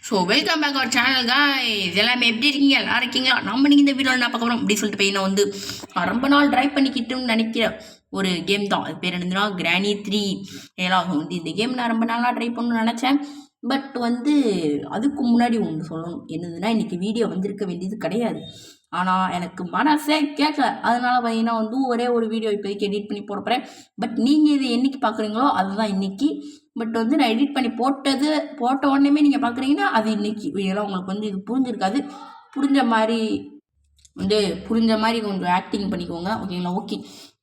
So welcome back our channel guys. எல்லாமே எப்படி இருக்கீங்க? நல்லா இருக்கீங்களா? நம்ம நீங்கள் இந்த வீடியோவில் என்ன பார்க்க போகிறோம் அப்படி சொல்லிட்டு போய் நான் வந்து ரொம்ப நாள் ட்ரை பண்ணிக்கிட்டுன்னு நினைக்கிற ஒரு கேம் தான். அது பேர் என்னதுன்னா கிரானி 3 ஏலாம். வந்து இந்த கேம் நான் ரொம்ப நாளாக ட்ரை பண்ணணும்னு நினச்சேன். பட் வந்து அதுக்கு முன்னாடி ஒன்று சொல்லணும். என்னதுன்னா இன்றைக்கி வீடியோ வந்திருக்க வேண்டியது கிடையாது. ஆனால் எனக்கு மனசே கேட்கல. அதனால பார்த்தீங்கன்னா வந்து ஒரே ஒரு வீடியோ இப்போதைக்கு எடிட் பண்ணி போட போகிறேன். பட் நீங்கள் இது என்றைக்கு பார்க்குறீங்களோ அதுதான் இன்றைக்கி. பட் வந்து நான் எடிட் பண்ணி போட்ட உடனே நீங்கள் பார்க்குறீங்கன்னா அது இன்றைக்கி இதெல்லாம் உங்களுக்கு வந்து இது புரிஞ்சிருக்காது. புரிஞ்ச மாதிரி கொஞ்சம் ஆக்டிங் பண்ணிக்கோங்க, ஓகேங்களா? ஓகே,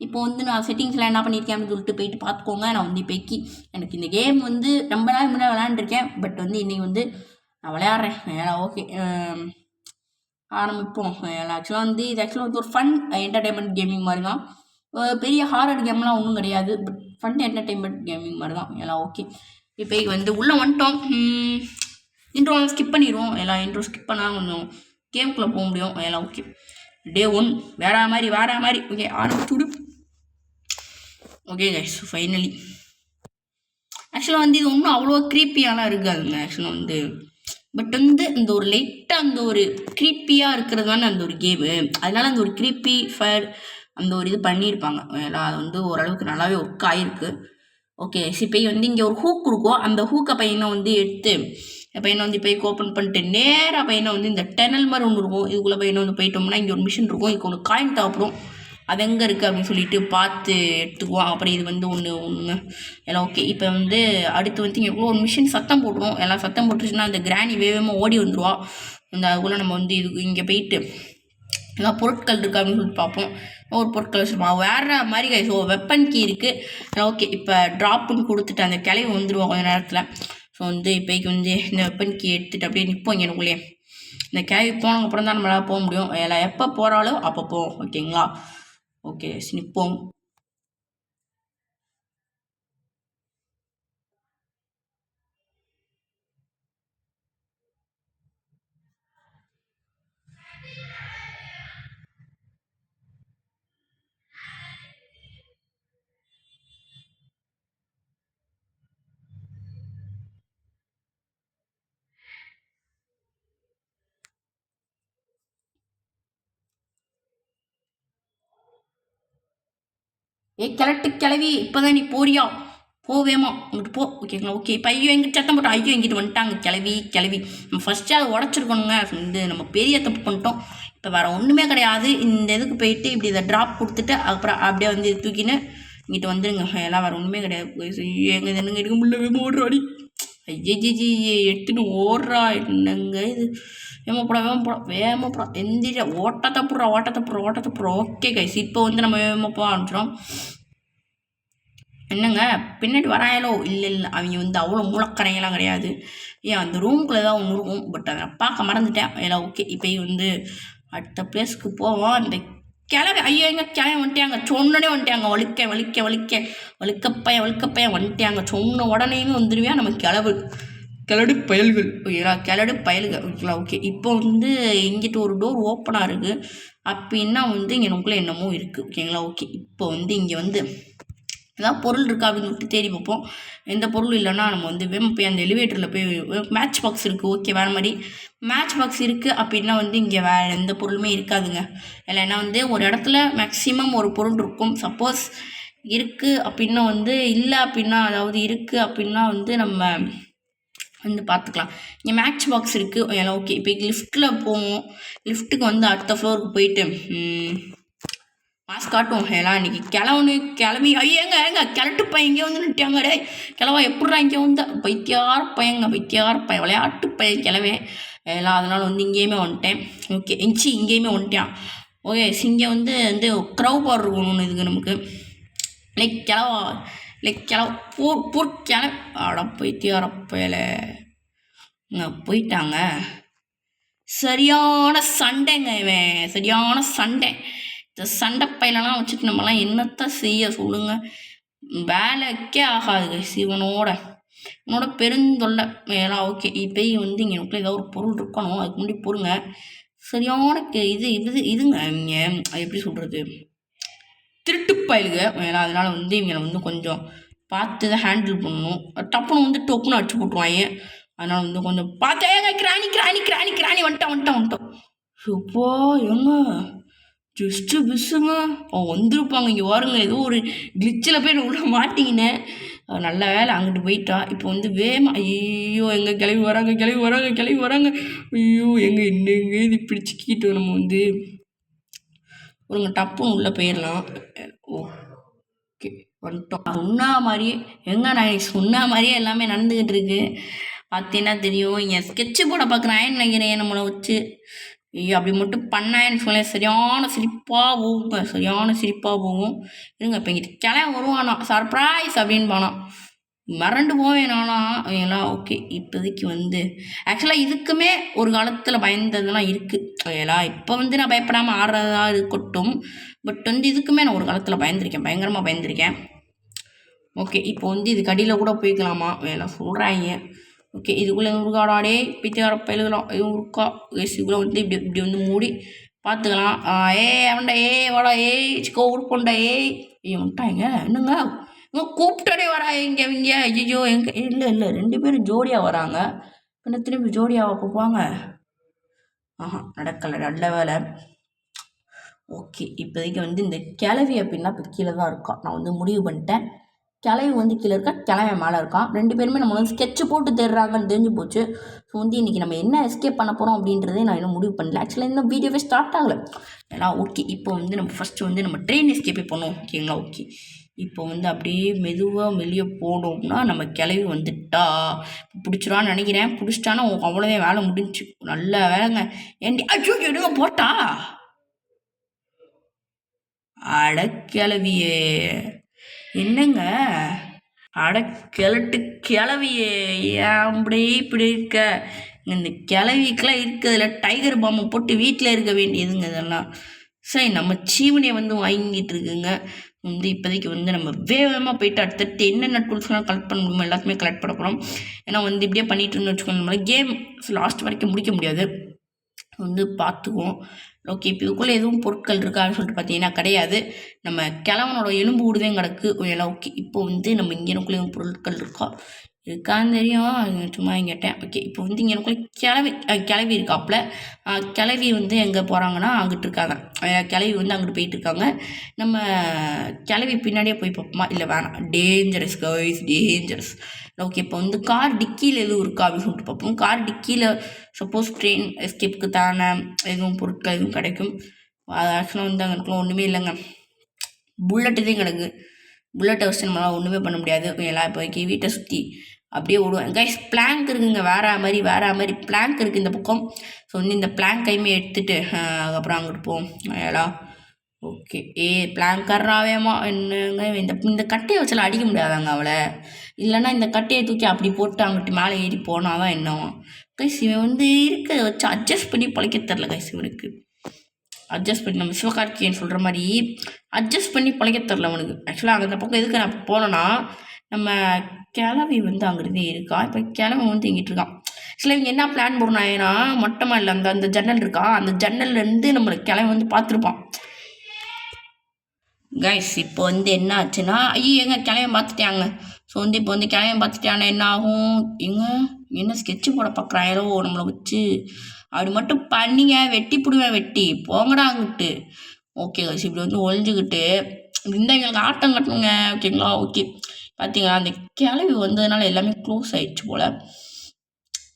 இப்போ வந்து நான் செட்டிங்ஸில் என்ன பண்ணியிருக்கேன் அப்படின்னு சொல்லிட்டு போயிட்டு பார்த்துக்கோங்க. நான் வந்து இப்போக்கி எனக்கு இந்த கேம் வந்து ரொம்ப நாள் முன்னாடி விளையாண்டுருக்கேன். பட் வந்து இன்றைக்கி வந்து நான் விளையாடுறேன். ஓகே, ஆரம்பிப்போம். ஆக்சுவலாக வந்து இது ஆக்சுவலாக வந்து ஒரு ஃபன் என்டர்டைன்மெண்ட் கேமிங் மாதிரி தான். பெரிய ஹாரர் கேம்லாம் ஒன்றும் கிடையாது. பட் ஃபன் என்டர்டைன்மெண்ட் கேமிங் மாதிரி தான். எல்லாம் ஓகே, இப்போ வந்து உள்ளே வந்துட்டோம். இன்ட்ரோ ஸ்கிப் பண்ணிடுவோம். இன்ட்ரோ ஸ்கிப் பண்ணால் கொஞ்சம் கேமுக்குள்ளே போக முடியும். எல்லாம் ஓகே, டே 1 வேற மாதிரி ஓகே ஆரம்பிச்சுடு. ஓகே கைஸ், ஃபைனலி ஆக்சுவலாக வந்து இது ஒன்றும் அவ்வளோ க்ரீப்பியாலாம் இருக்காதுங்க. ஆக்சுவலாக வந்து பட் வந்து இந்த ஒரு லைட்டாக அந்த ஒரு க்ரீப்பியாக இருக்கிறது தானே அந்த ஒரு கேமு. அதனால அந்த ஒரு க்ரீப்பி ஃபயர் அந்த ஒரு இது பண்ணியிருப்பாங்க. அது வந்து ஓரளவுக்கு நல்லாவே ஒர்க் ஆகிருக்கு. ஓகே, இப்போ வந்து இங்கே ஒரு ஹூக் இருக்கும். அந்த ஹூக்கை பையனை வந்து எடுத்து பையனை வந்து இப்போ ஓப்பன் பண்ணிட்டு நேராக பையனை வந்து இந்த டெனல் மாதிரி ஒன்று இருக்கும். இதுக்குள்ளே பையனை வந்து போயிட்டோம்னா இங்கே ஒரு மிஷின் இருக்கும். இதுக்கு ஒன்று காயின் தேவைப்படும். அது எங்கே இருக்குது அப்படின்னு சொல்லிட்டு பார்த்து எடுத்துக்குவோம். அப்புறம் இது வந்து ஒன்று எல்லாம் ஓகே. இப்போ வந்து அடுத்து வந்து இங்கே ஒரு மிஷின் சத்தம் போட்டுருவோம். எல்லாம் சத்தம் போட்டுருச்சுன்னா அந்த கிராணி வேகமாக ஓடி வந்துடுவா. அந்த அதுக்குள்ளே நம்ம வந்து இது இங்கே போயிட்டு எல்லாம் பொருட்கள் இருக்குது அப்படின்னு சொல்லிட்டு பார்ப்போம். ஒரு பொருட்கள் வச்சுருப்போம் வேறு மாதிரி கை. ஸோ வெப்பன் கீ இருக்குது. ஓகே, இப்போ ட்ராப்புன்னு கொடுத்துட்டு அந்த கிளவி வந்துடுவோம் கொஞ்சம் நேரத்தில். ஸோ வந்து இப்போக்கு வந்து இந்த வெப்பன் கீ எடுத்துகிட்டு அப்படியே நிற்போம் இங்கே எனக்குள்ளே. இந்த கிளவி போனதுக்கு அப்புறம் தான் நம்மளால் போக முடியும். எல்லாம் எப்போ போகிறாலும் அப்போ போவோம், ஓகேங்களா? ஓகே, நிற்போம். கிளவி இப்போதான் நீ போறியா? போவேமா உங்கள்கிட்ட போ, ஓகேங்களா? ஓகே, இப்போ ஐயோ எங்கிட்ட சத்தம் போட்டோம். ஐயோ எங்கிட்ட வந்துட்டாங்க கிளவி. நம்ம ஃபஸ்ட்டு அதை உடச்சிருக்கணுங்க. வந்து நம்ம பெரிய தப்பு பண்ணிட்டோம். இப்போ வேறு ஒன்றுமே கிடையாது. இந்த இதுக்கு போயிட்டு இப்படி இதை ட்ராப் கொடுத்துட்டு அப்புறம் அப்படியே வந்து தூக்கின்னு இங்கிட்ட வந்துடுங்க. எல்லாம் வேறு ஒன்றுமே கிடையாது. எங்கே என்னங்க எடுக்க முடியல, ஓடுறாடி. ஐயஜி எடுத்துட்டு ஓடுறா. என்னங்க இது? வேகமாக போடா எந்திரியா. ஓட்டத்தை போடுறா. ஓகே கைஸ், இப்போ வந்து நம்ம வேகமாக போக ஆரம்பிச்சிடும். என்னங்க பின்னாடி வராயலோ? இல்லை அவங்க வந்து அவ்வளோ மூலக்கரையெல்லாம் கிடையாது. அந்த ரூம்குள்ளே தான் ஒன்று இருக்கும். பட் அதை பார்க்க மறந்துட்டேன். எல்லாம் ஓகே, இப்போ வந்து அடுத்த பிளேஸ்க்கு போவோம். அந்த கிளவி ஐயோ எங்க கிளவி வந்துட்டாங்க. சொன்னனே வந்துட்டாங்க. வழுக்கப்பையன் வந்துட்டாங்க. சொன்ன உடனேயுமே வந்துடுவேன் நம்ம கிளடு பயல்கள். ஓகேங்களா? ஓகே, இப்போ வந்து இங்கிட்ட ஒரு டோர் ஓப்பனாக இருக்குது. அப்படின்னா வந்து இங்கே நமக்குள்ளே என்னமோ இருக்குது, ஓகேங்களா? ஓகே, இப்போ வந்து இங்கே வந்து ஏதாவது பொருள் இருக்கா அப்படின்னு சொல்லிட்டு தேடி பார்ப்போம். எந்த பொருள் இல்லைன்னா நம்ம வந்து போய் அந்த எலிவேட்டரில் போய் மேட்ச் பாக்ஸ் இருக்குது. ஓகே, வேறு மாதிரி மேட்ச் பாக்ஸ் இருக்குது அப்படின்னா வந்து இங்கே வேறு எந்த பொருளுமே இருக்காதுங்க. இல்லைன்னா வந்து ஒரு இடத்துல மேக்ஸிமம் ஒரு பொருள் இருக்கும். சப்போஸ் இருக்குது அப்படின்னா வந்து இல்லை அப்படின்னா அதாவது இருக்குது அப்படின்னா வந்து நம்ம வந்து பார்த்துக்கலாம். இங்கே மேட்ச் பாக்ஸ் இருக்குது. எல்லாம் ஓகே, இப்போ லிஃப்ட்டில் போவோம். லிஃப்ட்டுக்கு வந்து அடுத்த ஃப்ளோருக்கு போயிட்டு மாஸ்க் காட்டும். எல்லாம் இன்றைக்கி கிளம்பி ஐயங்க கிளட்டு பையன் இங்கே வந்து நிட்டாங்க. டே கிளவா எப்பட்றா இங்கே வந்து? பைத்தியார பையன் விளையாட்டு பையன் கிளவே எல்லாம். அதனால் வந்து இங்கேயுமே வந்துட்டேன். ஓகே, இங்கேயுமே வந்துட்டான். ஓகே, இங்கே வந்து க்ரௌ பவர் இருக்கணும் இதுக்கு நமக்கு. கிளவா பூர் அட பைத்தியார பயல போயிட்டாங்க. சரியான சண்டைங்க இவன், சரியான சண்டை. இந்த சண்டை பையலெல்லாம் வச்சுட்டு நம்மலாம் என்னத்தை செய்ய சொல்லுங்கள்? வேலைக்கே ஆகாது இவனோட பெருந்தொல்லை எல்லாம். ஓகே, இப்போ வந்து இங்கே நமக்கு ஏதாவது ஒரு பொருள் இருக்கணும். அதுக்கு முன்னாடி பொருங்க சரியான இதுங்க. இங்கே அது எப்படி சொல்கிறது, திருட்டு பயலுங்க. அதனால் வந்து இவங்களை வந்து கொஞ்சம் பார்த்து தான் ஹேண்டில் பண்ணணும். டப்புன்னு வந்து டொப்புன்னு அடிச்சு போட்டுருவாங்க. அதனால் வந்து கொஞ்சம் பார்த்தா ஏங்க கிராணி கிராணி கிராணி கிராணி வந்துட்டோம் சூப்போ ஏங்க ஜஸ்ட்டு பிஸ்ஸுங்க அவன் வந்திருப்பாங்க. இங்கே வாருங்க, ஏதோ ஒரு கிளிச்சில் போய் நான் உள்ள மாட்டிக்கினேன். நல்ல வேலை அங்கிட்டு போயிட்டா. இப்போ வந்து வேமா ஐயோ எங்கே கிளம்பி வராங்க. ஐயோ என்னங்க இது பிடிச்சிக்கிட்டு நம்ம வந்து ஒருங்க டப்புன்னு உள்ளே போயிடலாம். ஓகே வந்துட்டோம். சொன்னா மாதிரியே நான் சொன்ன மாதிரியே எல்லாமே நடந்துக்கிட்டு இருக்கு. பார்த்தீங்கன்னா தெரியும். இங்கே ஸ்கெட்சு போட பார்க்குறேன் நினைக்கிறேன் நம்மளை வச்சு. ஐயோ அப்படி மட்டும் பண்ணேன்னு சொல்ல சரியான சிரிப்பாக போகும். இருங்க இப்போ இங்கிட்ட கிளம்ப வருவானா சர்ப்ரைஸ் அப்படின்னு போனான். மறண்டு போவேன் நானா எல்லாம். ஓகே இப்போதைக்கு வந்து ஆக்சுவலாக இதுக்குமே ஒரு காலத்தில் பயந்ததெல்லாம் இருக்குது எல்லாம். இப்போ வந்து நான் பயப்படாமல் ஆடுறதா இருக்கட்டும். பட் வந்து இதுக்குமே நான் ஒரு காலத்தில் பயங்கரமாக பயந்துருக்கேன். ஓகே இப்போ வந்து இதுக்கு அடியில் கூட போய்க்கலாமா வேலை சொல்கிறாங்க. ஓகே இதுக்குள்ளே உருக்காடாடே பித்தியார பயிலுக்கலாம் எதுவும் உருக்கா இதுக்குள்ளே வந்து இப்படி வந்து மூடி பார்த்துக்கலாம். அவன்டா வாடா சிக்கோ உருப்பண்டா வந்துட்டாங்க என்னங்க கூப்பிட்டே வரா இங்கே ஐயோ இல்லை 2 பேரும் ஜோடியாக வராங்க. பின்ன திரும்பி ஜோடியாக போவாங்க. நடக்கலை நல்ல வேலை. ஓகே இப்போதைக்கு வந்து இந்த கிளவி அப்படின்னா இப்போ கீழே தான் இருக்கான். நான் வந்து முடிவு பண்ணிட்டேன். கிளவி வந்து கீழே இருக்கா, கிளவி மேலே இருக்கான். 2 பேருமே நம்ம வந்து ஸ்கெட்சு போட்டு தேடுறாங்கன்னு தெரிஞ்சு போச்சு. ஸோ வந்து இன்றைக்கி நம்ம என்ன எஸ்கேப் பண்ண போகிறோம் அப்படின்றதே நான் இன்னும் முடிவு பண்ணல. ஆக்சுவலாக இன்னும் வீடியோவே ஸ்டார்ட் ஆகலை ஏன்னா. ஓகே இப்போ வந்து நம்ம ஃபஸ்ட்டு வந்து நம்ம ட்ரெயின் எஸ்கேப்பே பண்ணுவோம். ஓகேங்களா? ஓகே இப்போ வந்து அப்படியே மெதுவாக வெளியே போனோம்னா நம்ம கிளவி வந்துட்டா பிடிச்சிடான்னு நினைக்கிறேன். பிடிச்சிட்டானா அவ்வளோதான் வேலை முடிஞ்சு. நல்ல வேலைங்க. ஏண்டி அச்சோ எடுங்க போட்டா அடக்கிளவியே என்னங்க கிளட்டு கிளவியே ஏன் இப்படி இருக்க? இந்த கிளவிக்கெல்லாம் இருக்கிறதுல டைகர் பாம்பை போட்டு வீட்டில் இருக்க வேண்டியதுங்க இதெல்லாம். சரி நம்ம சீவனையை வந்து வாங்கிட்டு இருக்குங்க. வந்து இப்போதைக்கு வந்து நம்ம வேகமாக போயிட்டு அடுத்தடுத்து என்னென்ன டூல்ஸ்லாம் கலெக்ட் பண்ண முடியுமோ எல்லாத்தையுமே கலெக்ட் பண்ண போகிறோம். ஏன்னா வந்து இப்படியே பண்ணிட்டு இருந்தோம்னு வச்சுக்கோங்க, நம்மளால் கேம் லாஸ்ட் வரைக்கும் முடிக்க முடியாது. வந்து பார்த்துக்குவோம். ஓகே இப்போ இதுக்குள்ளே எதுவும் பொருட்கள் இருக்கான்னு சொல்லிட்டு பார்த்தீங்கன்னா கிடையாது. நம்ம கிழவனோட எலும்பு விடுதேன் கிடக்கு எல்லாம். ஓகே இப்போ வந்து நம்ம இங்கே எனக்குள்ளே எதுவும் பொருட்கள் இருக்கான்னு தெரியும், சும்மா கேட்டேன். ஓகே இப்போ வந்து இங்கே எனக்குள்ளே கிளவி இருக்காப்புல. கிளவி வந்து எங்கே போகிறாங்கன்னா அங்கிட்டு இருக்காங்க. கிளவி வந்து அங்கிட்டு போயிட்டு இருக்காங்க. நம்ம கிளவி பின்னாடியே போய் பார்ப்போமா? இல்லை வேணாம், டேஞ்சரஸ் கைஸ் டேஞ்சரஸ். ஓகே இப்போ வந்து கார் டிக்கியில் எதுவும் இருக்கா அப்படின்னு சொல்லிட்டு பார்ப்போம். கார் டிக்கியில் சப்போஸ் ட்ரெயின் எஸ்கேப்புக்கு தானே எதுவும் பொருட்கள் எதுவும் கிடைக்கும். அது ஆக்சுவலாக வந்து அங்கே ஒன்றுமே இல்லைங்க. புல்லட்டு தான் கிடக்கு. புல்லட்டை வச்சு நம்மளால் ஒன்றுமே பண்ண முடியாது. எல்லாம் இப்போதைக்கு வீட்டை சுற்றி அப்படியே விடுவேன். கைஸ் பிளாங்க் இருக்குங்க, வேற மாதிரி பிளாங்க் இருக்குது இந்த பக்கம். ஸோ வந்து இந்த பிளாங்க் கைமே எடுத்துகிட்டு அதுக்கப்புறம் அங்கிட்டு போவோம் எல்லாம். ஓகே பிளாங்கர்றாவேமா என்னங்க இந்த கட்டையை வச்செல்லாம் அடிக்க முடியாதாங்க அவளை? இல்லைன்னா இந்த கட்டையை தூக்கி அப்படி போட்டு அங்கிட்டு மேலே ஏறி போனால் தான் என்னவா? கைஸ் இவன் வந்து இருக்கிறத வச்சு அட்ஜஸ்ட் பண்ணி பழைக்க தரல கைஸ். இவனுக்கு அட்ஜஸ்ட் பண்ணி நம்ம சிவகார்த்திகேயன் சொல்கிற மாதிரி அட்ஜஸ்ட் பண்ணி பழைக்க தரல அவனுக்கு. ஆக்சுவலாக அந்த பக்கம் எதுக்கு நான் போனேன்னா, நம்ம கிளவி வந்து அங்கிருந்து இருக்கா. இப்போ கிளவி வந்து எங்கிட்டு இருக்கான். ஆக்சுவலாக இவங்க என்ன பிளான் போடணும் ஏன்னா மொட்டமாக இல்லை, அந்த ஜன்னல் இருக்கா, அந்த ஜன்னல்லேருந்து நம்மளை கிளவி வந்து பார்த்துருப்பான். கைஸ் இப்போ வந்து என்ன ஆச்சுன்னா எங்க கிளைய பார்த்துட்டாங்க. ஸோ வந்து இப்போ வந்து கிளைய பார்த்துட்டாங்கன்னா என்ன ஆகும்? என்ன ஸ்கெட்சு போட பார்க்குறாங்களோ நம்மளை வச்சு. அப்படி மட்டும் பண்ணிங்க வெட்டி பிடுவேன், வெட்டி போங்கடா அங்கிட்டு. ஓகே கைஸ் இப்படி வந்து ஒழிஞ்சுக்கிட்டு இந்த எங்களுக்கு ஆட்டம் கட்டணுங்க. ஓகேங்களா? ஓகே பார்த்தீங்களா அந்த கிளவி வந்ததுனால எல்லாமே க்ளோஸ் ஆயிடுச்சு போல்.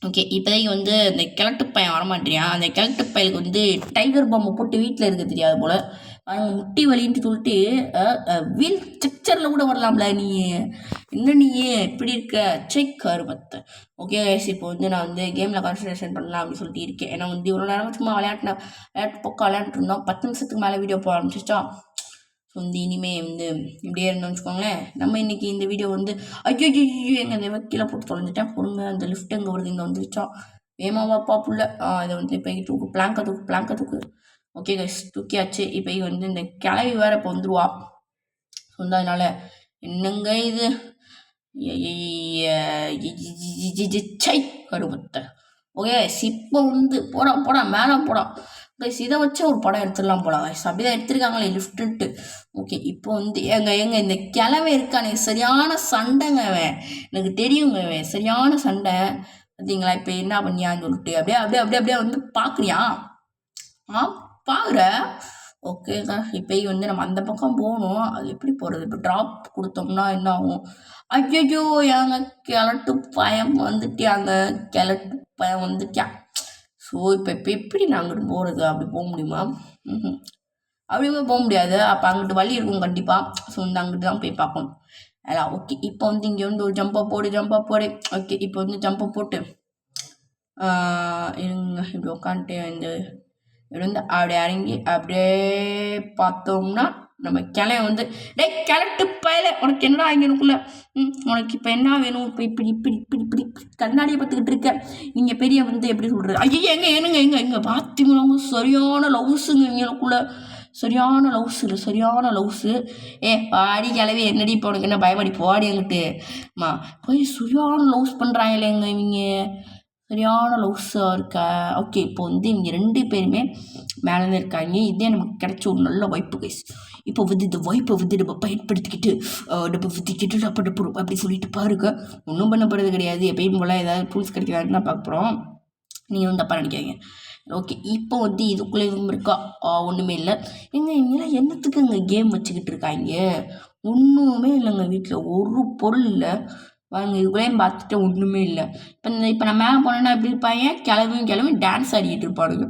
ஓகே இப்போதைக்கு வந்து அந்த கிழட்டு பையன் வரமாட்டேறான். அந்த கிழட்டு பையனுக்கு வந்து டைகர் பாம்பை போட்டு வீட்டில் இருக்க தெரியாது போல். அவங்க முட்டி வலின்ட்டு சொல்லிட்டு வீல் ஸ்ட்ரக்சரில் கூட வரலாம்ல நீ இப்படி இருக்க செக் அருமத்தை. ஓகே இப்போ வந்து நான் வந்து கேமில் கான்சன்ட்ரேஷன் பண்ணலாம் அப்படின்னு சொல்லிட்டு இருக்கேன். ஏன்னா வந்து இவ்வளோ நேரம் சும்மா விளையாட்டு பக்கம் விளையாண்டுட்டு இருந்தோம். 10 நிமிஷத்துக்கு மேலே வீடியோ போக ஆரம்பிச்சிச்சா. ஸோ வந்து இனிமேல் வந்து இப்படியே இருந்தோம்னு வச்சுக்கோங்களேன். நம்ம இன்றைக்கி இந்த வீடியோ வந்து ஐயோ எங்கள் அந்த கீழே போட்டு தொலைஞ்சிட்டேன். பொறுங்க அந்த லிஃப்ட் எங்கே வருது, இங்கே வந்துருச்சா வேமாவாப்பா புள்ள. இதை வந்து இப்போ தூக்கு பிளாங்கை தூக்கு. ஓகே கைஸ் தூக்கியாச்சு. இப்போ வந்து இந்த கிளவி வேறு இப்போ வந்துடுவா. ஸோ வந்து அதனால் என்னங்க இது சை கருமத்தை. ஓகே இப்போ வந்து போடா மேலே போடா கைஸ். இதை வச்சு ஒரு படம் எடுத்துடலாம் போல கைஸ். அப்படிதான் எடுத்திருக்காங்களே லிஃப்ட்டு. ஓகே இப்போ வந்து எங்க இந்த கிளவை இருக்கானே சரியான சண்டைங்க அவன். எனக்கு தெரியுங்க அவன் சரியான சண்டை. பார்த்தீங்களா இப்போ என்ன பண்ணியான்னு சொல்லிட்டு அப்படியே அப்படியே அப்படியே அப்படியே வந்து பார்க்குறியா? பார்க்குற? ஓகேங்க. இப்போ வந்து நம்ம அந்த பக்கம் போகணும். அது எப்படி போகிறது? இப்போ ட்ராப் கொடுத்தோம்னா என்ன ஆகும்? ஐயோ ஏங்க கிழட்டு பயம் வந்துட்டியாங்க, கிழட்டு பயம் வந்துட்டியா? ஸோ இப்போ எப்படி நான் அங்கிட்டு போகிறது? அப்படி போக முடியுமா? அப்படியுமே போக முடியாது. அப்போ அங்கிட்டு வழி இருக்கும் கண்டிப்பாக. ஸோ வந்து அங்கிட்டு தான் போய் பார்ப்போம். அதான் ஓகே. இப்போ வந்து இங்கே வந்து ஒரு ஜம்பை போடு. ஓகே இப்போ வந்து ஜம்பை போட்டு இருங்க இப்படி உட்காந்துட்டு இந்த இப்படி வந்து அப்படியே இறங்கி அப்படியே பார்த்தோம்னா நம்ம கிளைய வந்து டேய் கிழட்டு பயல உனக்கு என்னடா இங்கனுக்குள்ள உனக்கு இப்போ என்ன வேணும்? இப்போ இப்படி இப்படி இப்படி இப்படி கண்ணாடியை பார்த்துக்கிட்டு இருக்க. நீங்கள் பெரிய வந்து எப்படி சொல்கிறது? ஐயோ எங்க பார்த்தீங்களா சரியான லவ்ஸுங்க இவங்களுக்குள்ள. சரியான லவ்ஸு. பாடி கிளவி என்னடி இப்போ உனக்கு என்ன பயப்படி போடி அங்கிட்டு போய் சரியான லவ்ஸ் பண்ணுறாங்களேங்க இவங்க. சரியான லவ்ஸாக இருக்கா? ஓகே இப்போ வந்து இவங்க 2 பேருமே மேலே இருக்காங்க. இதே நமக்கு கிடைச்ச ஒரு நல்ல வாய்ப்பு கைஸ். இப்போ வந்து இந்த வாய்ப்பை வந்து நம்ம பயன்படுத்திக்கிட்டு டப்பு அப்படி சொல்லிட்டு பாருங்க. ஒன்றும் பண்ணப்படுறது கிடையாது. எப்பயும் போல் ஏதாவது டூல்ஸ் கிடைக்கிறாருன்னு தான் பார்க்க போகிறோம். நீங்கள் வந்து தப்பாக நினைக்காதீங்க. ஓகே இப்போ வந்து இதுக்குள்ளே எதுவும் இருக்கா? ஒன்றுமே இல்லை. இங்கெல்லாம் என்னத்துக்கு இங்கே கேம் வச்சுக்கிட்டு இருக்காங்க? ஒன்றுமே இல்லைங்க. வீட்டில் ஒரு பொருள் இல்லை. வாங்க இதுக்குள்ளேயும் பார்த்துட்டு ஒன்றுமே இல்லை. இப்போ நான் மேலே போனேன்னா எப்படி இருப்பாங்க? கிளம்பியும் டான்ஸ் ஆடிக்கிட்டு இருப்பானுங்க.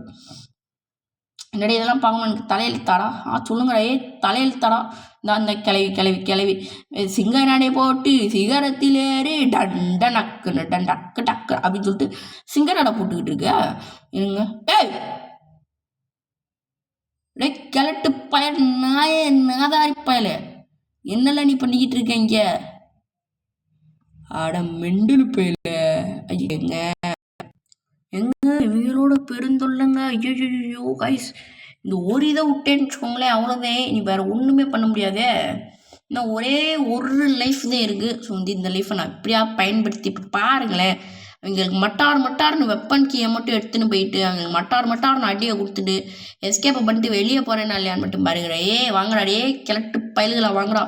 என்னடி இதெல்லாம் பார்க்கணும் எனக்கு தலையெழுத்தாடா? சொல்லுங்கடா தலையெழுத்தாடா? இந்த கிளவி சிங்கநாடே போட்டு சிகரத்திலேறி டண்ட நக்கு டக்கு டக்கு அப்படின்னு சொல்லிட்டு சிங்கநாடை போட்டுக்கிட்டு இருக்க. இருங்க கிழட்டு பயல் நாதாரி பயல என்னெல்லாம் நீ பண்ணிக்கிட்டு இருக்க இங்க? அட மெண்டல் பயல. எங்க இவங்களோட பெருந்தொல்லைங்க. ஐயோ கைஸ் இந்த ஒரு இதை விட்டேன்னு வச்சுக்கோங்களேன், அவ்வளோதான். நீ வேறு ஒன்றுமே பண்ண முடியாதே. இன்னும் ஒரே ஒரு லைஃப் தான் இருக்குது. ஸோ வந்து இந்த லைஃப்பை நான் எப்படியா பயன்படுத்தி இப்போ பாருங்களேன். அவங்களுக்கு மட்டார்னு வெப்பன் கீயை மட்டும் எடுத்துன்னு போயிட்டு அவங்களுக்கு மட்டார்னு அடியை கொடுத்துட்டு எஸ்கேப்பை பண்ணிட்டு வெளியே போகிறேன்னா இல்லையான்னு மட்டும் பாருங்கடா. வாங்கடா கிழட்டு பயல்களா வாங்கடா.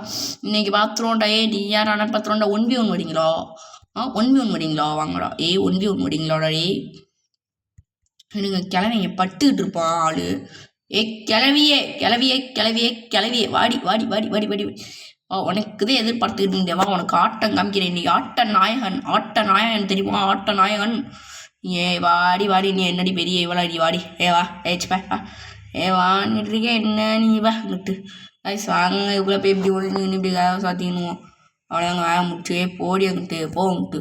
இன்னைக்கு பார்த்துருவோம்டா. நீ யார் ஆனால் பார்த்துருவோம்டா. 1v1 வரீங்களா? 1v1 வரீங்களா? வாங்கடா 1v1 வரீங்களாடா? எனக்கு கிளவிங்க பட்டுக்கிட்டு இருப்பான் ஆளு. கிளவியே வாடி உனக்குதான் எதிர்பார்த்துக்கிட்டு இருந்தேவா? உனக்கு ஆட்டம் காமிக்கிறேன். நீ ஆட்ட நாயகன் தெரியுமா? ஆட்ட நாயகன். வாடி நீ என்னடி பெரிய இவளா? நீ வாடி வா வாங்கிட்டு இருக்கே என்ன நீ வாங்கிட்டு வாங்க இவ்வளோ போய் இப்படி ஒன்று இப்படி கதவை சாத்திக்கணும். அவ்வளோதாங்க வாங்க முடிச்சு போடி அங்கிட்டு போங்கிட்டு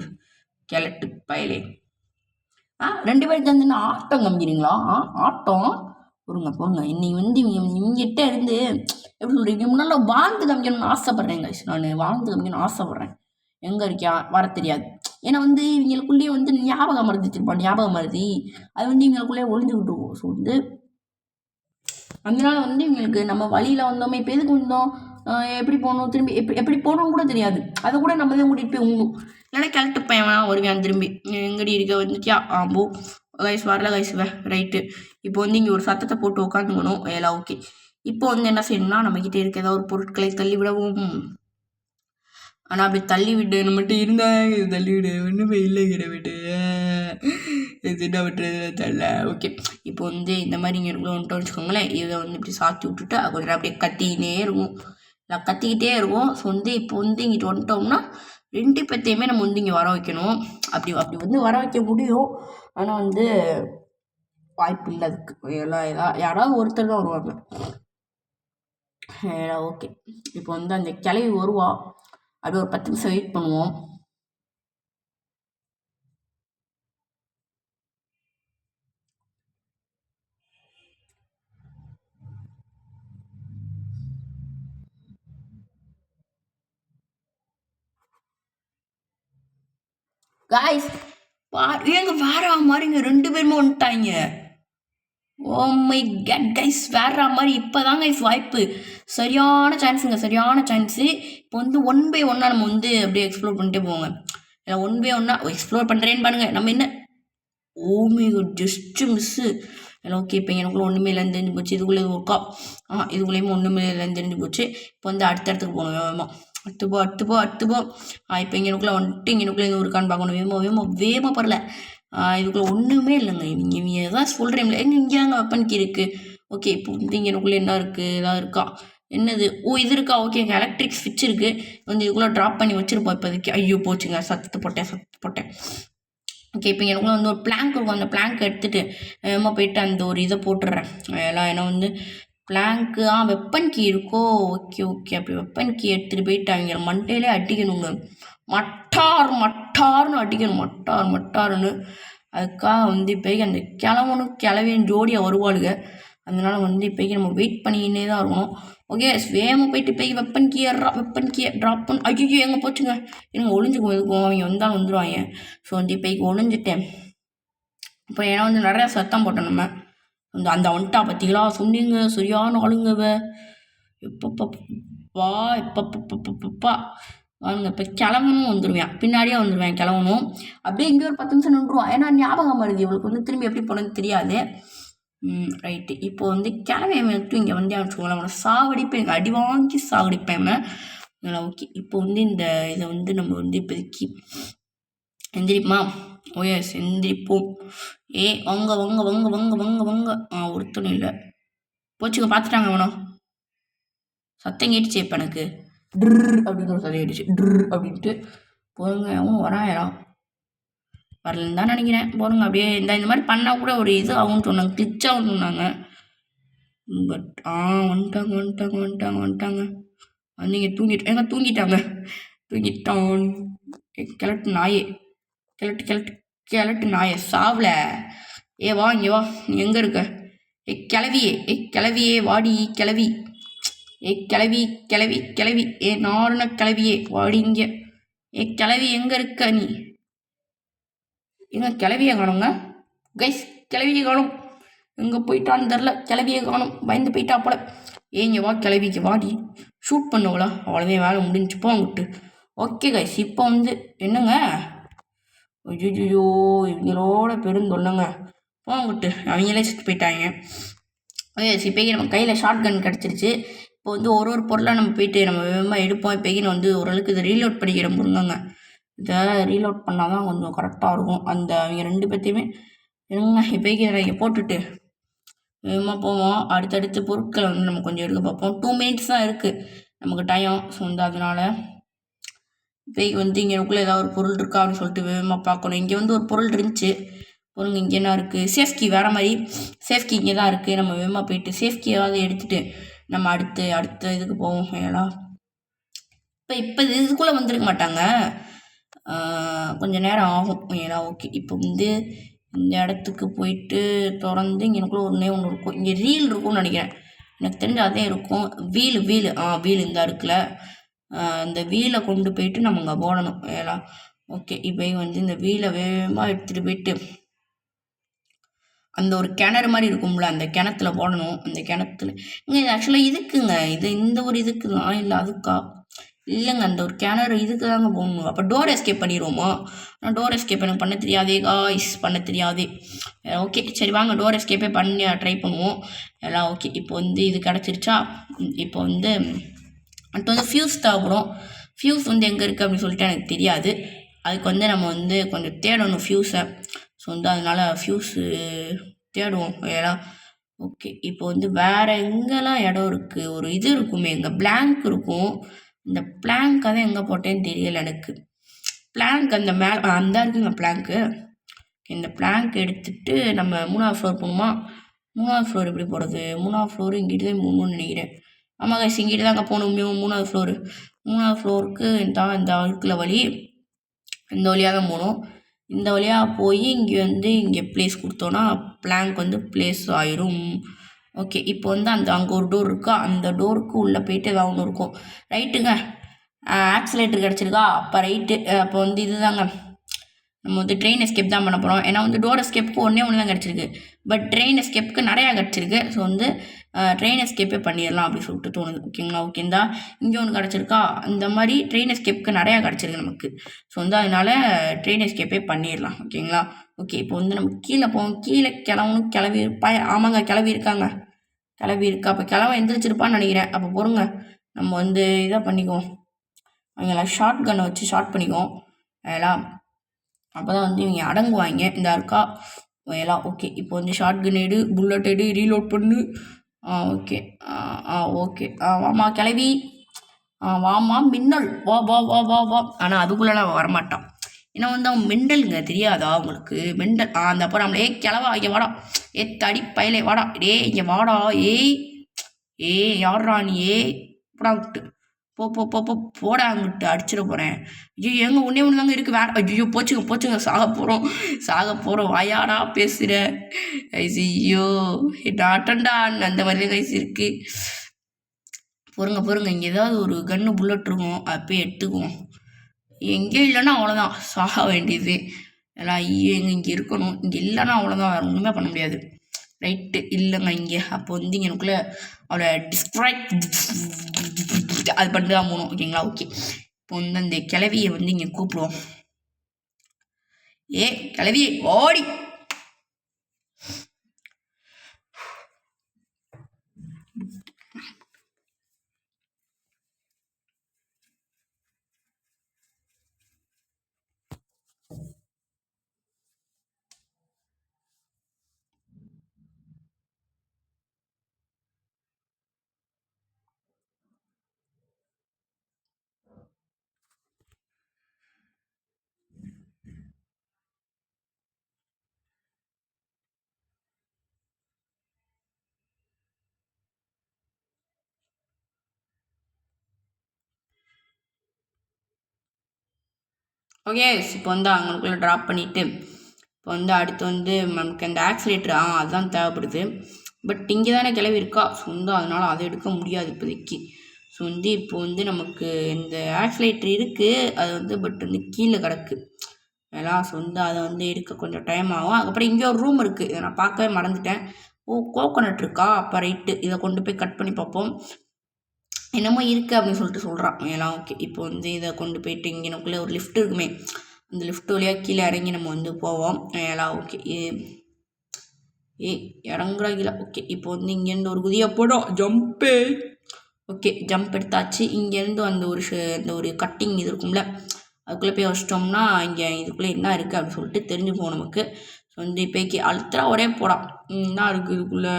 கிழட்டு பயலே. 2 பேரும் சேர்ந்து ஆட்டம் காமிக்கிறீங்களா? ஆட்டம் பொறுங்க. இன்னைக்கு வந்து இவங்கிட்ட இருந்து எப்படி சொல்கிறீங்க? முன்னால் வாழ்ந்து காமிக்கணும்னு ஆசைப்பட்றேன் கைஸ். நான் வாழ்ந்து காமிக்கணும்னு ஆசைப்பட்றேன். எங்கே இருக்கியா வர தெரியாது. ஏன்னா வந்து இவங்களுக்குள்ளேயே வந்து ஞாபகம் மருதி அது வந்து இவங்களுக்குள்ளேயே ஒழிஞ்சுக்கிட்டு இருக்கும். ஸோ வந்து அதனால வந்து இவங்களுக்கு நம்ம வழியில் வந்தோமே இப்போ எதுக்கு வந்தோம், எப்படி போகணும், திரும்பி எப்படி போகணும் கூட தெரியாது. அதை கூட நம்ம தான் கூட்டிகிட்டு போய் உங்கும். இல்லைன்னா கிழட்டு பையன் வருவேன் திரும்பி. எங்கடி இருக்க வந்துட்டியா? போ கைஸ் வரல கைஸ் ரைட்டு. இப்போ வந்து இங்கே ஒரு சத்தத்தை போட்டு உட்காந்துக்கணும். எல்லாம் ஓகே. இப்போ வந்து என்ன செய்யணும்னா நம்மக்கிட்ட இருக்க ஏதாவது ஒரு பொருட்களை தள்ளிவிடவும். ஆனால் அப்படி தள்ளி விட்டு நம்மகிட்ட இருந்தாங்க தள்ளிவிடு ஒன்றுமே இல்லைங்கிற விட்டு என்ன விட்டுறது தள்ள. ஓகே இப்போ வந்து இந்த மாதிரி இங்கே வந்துட்டோம்னு வச்சுக்கோங்களேன். இதை வந்து இப்படி சாத்தி விட்டுட்டு கொஞ்சம் அப்படியே கத்திக்கிட்டே இருக்கும். ஸோ வந்து இப்போ வந்து இங்கிட்டு வந்துட்டோம்னா 2 பேத்தையுமே நம்ம வந்து இங்கே வர வைக்கணும். அப்படி வந்து வர வைக்க முடியும். ஆனால் வந்து வாய்ப்பு இல்லை அதுக்கு. யாராவது ஒருத்தர் தான் வருவாங்க. ஓகே இப்போ வந்து அந்த கிளவி வருவா. அப்படி ஒரு 10 நிமிஷம் வெயிட் பண்ணுவோம். காய்ஸ் ஏங்க வேற மாதிரிங்க 2 பேருமே வந்துட்டாங்க. ஓ மை கேட் கைஸ் வேற மாதிரி. இப்போ தான் கைஸ் வாய்ப்பு. சரியான சான்ஸு. இப்போ வந்து 1/1 நம்ம வந்து அப்படியே எக்ஸ்ப்ளோர் பண்ணிட்டே போவோங்க. 1/1 எக்ஸ்ப்ளோர் பண்ணுறேன்னு பாருங்க. நம்ம என்ன ஜஸ்ட்டு மிஸ்ஸு. ஓகே இப்போ எனக்குள்ள ஒன்றுமே இல்லைன்னு தெரிஞ்சு போச்சு. இதுக்குள்ளே ஒர்க்கா இதுக்குள்ளேயுமே ஒன்றுமே இல்லைன்னு தெரிஞ்சு போச்சு. இப்போ வந்து அடுத்த இடத்துக்கு போகணும். அடுத்து போ. இப்போ இங்கனுக்குள்ளே வந்துட்டு இங்கனுக்குள்ளே எதுவும் இருக்கான்னு பார்க்கணும். வேகமாக பரல. இதுக்குள்ளே ஒன்றுமே இல்லைங்க. நீங்கள் எதாவது சொல்கிறீங்களே இங்கே தாங்க வெப்பன் கீ இருக்குது. ஓகே இப்போ வந்து இங்கனுக்குள்ளே என்ன இருக்குது, ஏதாவது இருக்கா, என்னது, இது இருக்கா, ஓகே இங்கே எலக்ட்ரிக் ஸ்விட்ச் இருக்குது, வந்து இதுக்குள்ளே ட்ராப் பண்ணி வச்சுருப்போம் இப்போதைக்கு. ஐயோ போச்சுங்க, சத்து போட்டேன். ஓகே இப்போ எனக்குள்ள வந்து ஒரு பிளாங்க் இருக்கும், அந்த பிளாங்க் எடுத்துகிட்டு வேகமாக போயிட்டு அந்த ஒரு இதை போட்டுடுறேன் எல்லாம். ஏன்னா வந்து பிளாங்க்கு வெப்பன் கீ இருக்கோ, ஓகே அப்படி வெப்பன் கீ எடுத்துகிட்டு போயிட்டு அவங்க மண்டையிலே அடிக்கணுங்க, மட்டார்னு அடிக்கணும், மட்டார்னு. அதுக்காக வந்து இப்போக்கி அந்த கிளவியும் ஜோடியாக வருவாளுங்க. அதனால வந்து இப்போக்கி நம்ம வெயிட் பண்ணிக்கினே தான் இருக்கணும். ஓகே வேகமாக போயிட்டு இப்போக்கி வெப்பன் கீயை ட்ராப் பண்ண. ஐயோ எங்கே போச்சுங்க, எனக்கு ஒளிஞ்சுக்கும் எதுக்கும், அவங்க வந்தாலும் வந்துடுவாங்க. ஸோ வந்து இப்போக்கி ஒளிஞ்சிட்டேன். இப்போ ஏன்னா வந்து நிறையா சத்தம் போட்டோம் நம்ம அந்த வந்துட்டா பார்த்தீங்களா, சொன்னீங்க சரியான ஆளுங்கவ. எப்பப்பா வாங்க இப்போ கிளம்பணும் வந்துடுவேன், பின்னாடியே வந்துடுவேன் கிளம்பணும். அப்படியே இங்கே ஒரு 10 நிமிஷம் நின்றுவான், ஏன்னா ஞாபகம் வருது இவளுக்கு வந்து திரும்பி எப்படி போனது தெரியாது. ரைட்டு இப்போ வந்து கிளம்பி மட்டும் இங்கே வந்து வச்சுக்கோங்களேன், அவனை சாவடிப்பேன், எனக்கு அடி வாங்கி சாவடிப்பேன் அவனை. ஓகே இப்போ வந்து இந்த இதை வந்து நம்ம வந்து இப்போதைக்கு எந்திரிப்போமா. ஓஎஸ் எந்திரிப்போம். வாங்க. ஒருத்தனும் இல்லை, போச்சுங்க, பார்த்துட்டாங்க அவனோ. சத்தம் கேட்டுச்சு இப்போ எனக்கு, ட்ரு அப்படின்னு ஒரு சத்தம் கேட்டுச்சு, ட்ரு அப்படின்ட்டு. போங்க அவனும் வராயிரம் வரலன்னு தான் நினைக்கிறேன். போடுங்க அப்படியே இந்த மாதிரி பண்ணால் கூட ஒரு இது ஆகும்னு சொன்னாங்க, கிளிச் ஆகும்னு சொன்னாங்க. பட் வந்துட்டாங்க. வந்தீங்க தூங்கிட்டாங்க. கிழட்டு நாயே சாவல. வா இங்கே வா, நீ எங்கே இருக்க? கிளவியே வாடி கிளவி. கிளவி நார்ன கிளவியே வாடி இங்கே. கிளவி எங்கே இருக்க நீ? எங்க கிளவியை காணுங்க கைஸ், கிளவியை காணும், எங்கே போயிட்டான்னு தெரில, கிளவியை காணும், பயந்து போயிட்டா போல. ஏங்க வா கிளவிக்கு வாடி, ஷூட் பண்ணுவளா, அவ்வளோதான் வேலை முடிஞ்சு போங்கிட்டு. ஓகே கைஸ் இப்போ வந்து என்னங்க, ஐயோ இவங்களோட பெருந்தொல்லைங்க, போங்கிட்டு அவங்களே செத்து போயிட்டாங்க. ஓகே இப்போக்கி நம்ம கையில் ஷார்ட் கன் கிடச்சிருச்சு. இப்போ வந்து ஒரு பொருளாக நம்ம போயிட்டு நம்ம வேகமாக எடுப்போம். இப்போக்கி நான் வந்து ஓரளவுக்கு இதை ரீலோட் பண்ணிக்கிற முருங்கங்க, இதை ரீலோட் பண்ணால் தான் கொஞ்சம் கரெக்டாக இருக்கும். அந்த அவங்க 2 பேர்த்தையுமே என்னங்க இப்போக்கி இதை போட்டுட்டு வேகமாக போவோம். அடுத்தடுத்து பொருட்களை வந்து நம்ம கொஞ்சம் எடுக்க பார்ப்போம். 2 மினிட்ஸ் தான் இருக்குது நமக்கு டைம். ஸோ வந்து அதனால் இப்போக்கி வந்து இங்கேக்குள்ளே ஏதாவது ஒரு பொருள் இருக்கா அப்படின்னு சொல்லிட்டு வேகமாக பார்க்கணும். இங்கே வந்து ஒரு பொருள் இருந்துச்சு, பொருளுங்க இங்கே என்ன இருக்குது, சேஃப்கி வேறு மாதிரி, சேஃப்கி இங்கே தான் இருக்குது. நம்ம வேகமாக போயிட்டு சேஃப்கி ஏதாவது எடுத்துகிட்டு நம்ம அடுத்த இதுக்கு போவோம். ஏன்னா இப்போ இதுக்குள்ளே வந்துருக்க மாட்டாங்க, கொஞ்சம் நேரம் ஆகும். ஏன்னா ஓகே இப்போ வந்து இந்த இடத்துக்கு போயிட்டு திறந்து இங்கேக்குள்ளே ஒன்று இருக்கும், இங்கே ரீல் இருக்கும்னு நினைக்கிறேன், எனக்கு தெரிஞ்ச அதே இருக்கும். வீல் இந்த இருக்குல்ல, இந்த வீலை கொண்டு போயிட்டு நம்ம இங்கே போடணும். ஏன்னா ஓகே இப்போ வந்து இந்த வீலை வேகமாக எடுத்துகிட்டு போயிட்டு அந்த ஒரு கிணறு மாதிரி இருக்கும்ல, அந்த கிணத்துல போடணும். அந்த கிணத்துல இங்கே ஆக்சுவலாக இதுக்குங்க, இந்த ஒரு இதுக்கு தான், இல்லை அதுக்கா, இல்லைங்க அந்த ஒரு கிணறு இதுக்கு தாங்க போகணும். அப்போ டோர் எஸ்கேப் பண்ணிடுவோமா? ஆனால் டோர் எஸ்கேப் எனக்கு பண்ண தெரியாதே காய்ஸ், பண்ண தெரியாதே. ஓகே சரி வாங்க டோர் எஸ்கேப்பே பண்ணி ட்ரை பண்ணுவோம் எல்லாம். ஓகே இப்போ வந்து இது கிடச்சிருச்சா? இப்போ வந்து அடுத்து வந்து ஃபியூஸ் தேவைப்படும். ஃபியூஸ் வந்து எங்கே இருக்குது அப்படின்னு சொல்லிட்டு எனக்கு தெரியாது. அதுக்கு வந்து நம்ம வந்து கொஞ்சம் தேடணும் ஃபியூஸை. ஸோ வந்து அதனால் ஃபியூஸு தேடுவோம் ஏன்னா. ஓகே இப்போ வந்து வேறு எங்கெல்லாம் இடம் இருக்குது, ஒரு இது இருக்குமே, எங்கே பிளாங்க் இருக்கும், இந்த பிளாங்க் தான் எங்கே போட்டேன்னு தெரியலை எனக்கு. பிளாங்க் அந்த மேலே அந்த இருக்குங்க பிளாங்க்கு. இந்த பிளாங்க் எடுத்துகிட்டு நம்ம 3வது ஃப்ளோர் போகணுமா? 3வது ஃப்ளோர் எப்படி போகிறது? 3வது ஃப்ளோர் இங்கிட்டு தான் போகணும்னு நினைக்கிறேன். ஆமாம் கைஸ் இங்கிட்டு தாங்க போகணும். 3வது ஃப்ளோரு. 3வது ஃப்ளோருக்கு இந்த இருக்குள்ள வழி, இந்த வழியாக தான் போகணும். இந்த வழியாக போய் இங்கே ப்ளேஸ் கொடுத்தோன்னா பிளாங்க் வந்து ப்ளேஸ் ஆயிரும். ஓகே இப்போ வந்து அங்கே ஒரு டோர் இருக்கா, அந்த டோருக்கு உள்ளே போயிட்டு ஏதாவது ஒன்று இருக்கும். ரைட்டுங்க, ஆக்சிலேட்டர் கிடச்சிருக்கா, அப்போ ரைட்டு. அப்போ வந்து இதுதாங்க நம்ம வந்து ட்ரெயின் எஸ்கேப் தான் பண்ண போகிறோம். ஏன்னா வந்து டோர் எஸ்கேப்புக்கு ஒன்று தான் கிடச்சிருக்கு, பட் ட்ரெயின் எஸ்கேப்புக்கு நிறையா கிடச்சிருக்கு. ஸோ வந்து ட்ரெயின் எஸ்கேப்பே பண்ணிடலாம் அப்படி சொல்லிட்டு தோணுது. ஓகேங்களா? ஓகேந்தா இங்கே ஒன்று கிடச்சிருக்கா, இந்த மாதிரி ட்ரெயின் எஸ்கேப்புக்கு நிறையா கிடச்சிருக்கு நமக்கு. ஸோ வந்து அதனால் ட்ரெயின் எஸ்கேப்பே பண்ணிடலாம். ஓகேங்களா? ஓகே இப்போ வந்து நம்ம கீழே போவோம். கீழே கிளவி ஆமாங்க கிளவி இருக்காங்க, கிளவி இருக்கா. அப்போ கிளவ எந்திரிச்சிருப்பான்னு நினைக்கிறேன். அப்போ பொறுங்க நம்ம வந்து இதாக பண்ணிக்குவோம். அவங்களாம் ஷார்ட் கன்னை வச்சு ஷார்ட் பண்ணிக்குவோம் எல்லாம். அப்போ தான் வந்து இவங்க அடங்குவாங்க. இந்த இருக்கா எல்லாம் ஓகே. இப்போ வந்து ஷார்ட் கன் எடு, புல்லட் எடு, ரீலோட் பண்ணு. ஓகே ஓகே வாமா கிளவி, வாமா மின்னல், வா வா வா வா வா. ஆனால் அதுக்குள்ளே அவன் வரமாட்டான். ஏன்னா வந்து அவன் மெண்டலுங்க, தெரியாதா உங்களுக்கு? மெண்டல். அந்த அப்புறம் நம்மளே கிளவா இங்கே வாடா, தடி பயலே வாடா, இங்கே வாடா, யார்ரா நீ? போடா விட்டு, போ போ போ போ போடா அங்கிட்டு, அடிச்சிட போகிறேன். ஐயோ எங்கே ஒன்றே ஒன்று தாங்க இருக்குது வேற. ஐயோ போச்சுங்க சாக போகிறோம் வாயாடா பேசுகிற. ஐயோ டாட்டண்டா அந்த மாதிரி தான் கைஸ் இருக்குது. பொறுங்க இங்கே ஏதாவது ஒரு கன்று புல்லட் இருக்கும், அதை போய் எடுத்துக்குவோம். எங்கே இல்லைன்னா அவ்வளோதான், சாக வேண்டியது எல்லாம். ஐயோ இங்கே இருக்கணும், இங்கே இல்லைன்னா அவ்வளோதான், வேறு ஒன்றுமே பண்ண முடியாது. ரைட்டு இல்லைங்க இங்கே. அப்போ வந்து எனக்குள்ளே அவளை டிஸ்ட்ராக்ட் அது பண்ணிட்டு தான் போகணும். ஓகேங்களா? ஓகே. இப்போ வந்து அந்த கிளவியை வந்து இங்கே கூப்பிடுவோம். கிளவியே ஓடி. ஓகே இப்போ வந்து அவங்களுக்குள்ளே ட்ராப் பண்ணிவிட்டு இப்போ வந்து அடுத்து வந்து நமக்கு அந்த ஆக்சிலேட்டர் அதுதான் தேவைப்படுது. பட் இங்கே தானே கிளவி இருக்கா, ஸோ வந்து அதனால் அதை எடுக்க முடியாது இப்போதைக்கு. ஸோ வந்து இப்போ வந்து நமக்கு இந்த ஆக்சிலேட்டர் இருக்குது, அது வந்து பட் வந்து கீழே கிடக்கு எல்லாம். ஸோ வந்து அதை வந்து எடுக்க கொஞ்சம் டைம் ஆகும். அதுக்கப்புறம் இங்கே ஒரு ரூம் இருக்குது, இதை நான் பார்க்கவே மறந்துட்டேன். கோகோனட் இருக்கா, அப்போ ரைட்டு இதை கொண்டு போய் கட் பண்ணி பார்ப்போம். என்னமோ இருக்குது அப்படின்னு சொல்லிட்டு சொல்கிறான் எல்லாம். ஓகே இப்போ வந்து இதை கொண்டு போயிட்டு இங்கே நமக்குள்ளே ஒரு லிஃப்ட் இருக்குமே, அந்த லிஃப்ட் வழியாக கீழே இறங்கி நம்ம வந்து போவோம் எல்லாம். ஓகே இறங்குறா கீழே. ஓகே இப்போ வந்து இங்கேருந்து ஒரு குதியா போடும், ஜம்பே. ஓகே ஜம்ப் எடுத்தாச்சு. இங்கேருந்து அந்த ஒரு கட்டிங் இது இருக்கும்ல, அதுக்குள்ளே போய் வச்சிட்டோம்னா இங்கே இதுக்குள்ளே என்ன இருக்குது அப்படின்னு சொல்லிட்டு தெரிஞ்சு போகும் நமக்கு. ஸோ வந்து இப்போக்கி அழுத்தா ஒரே போடாம் என்ன இருக்குது இதுக்குள்ளே.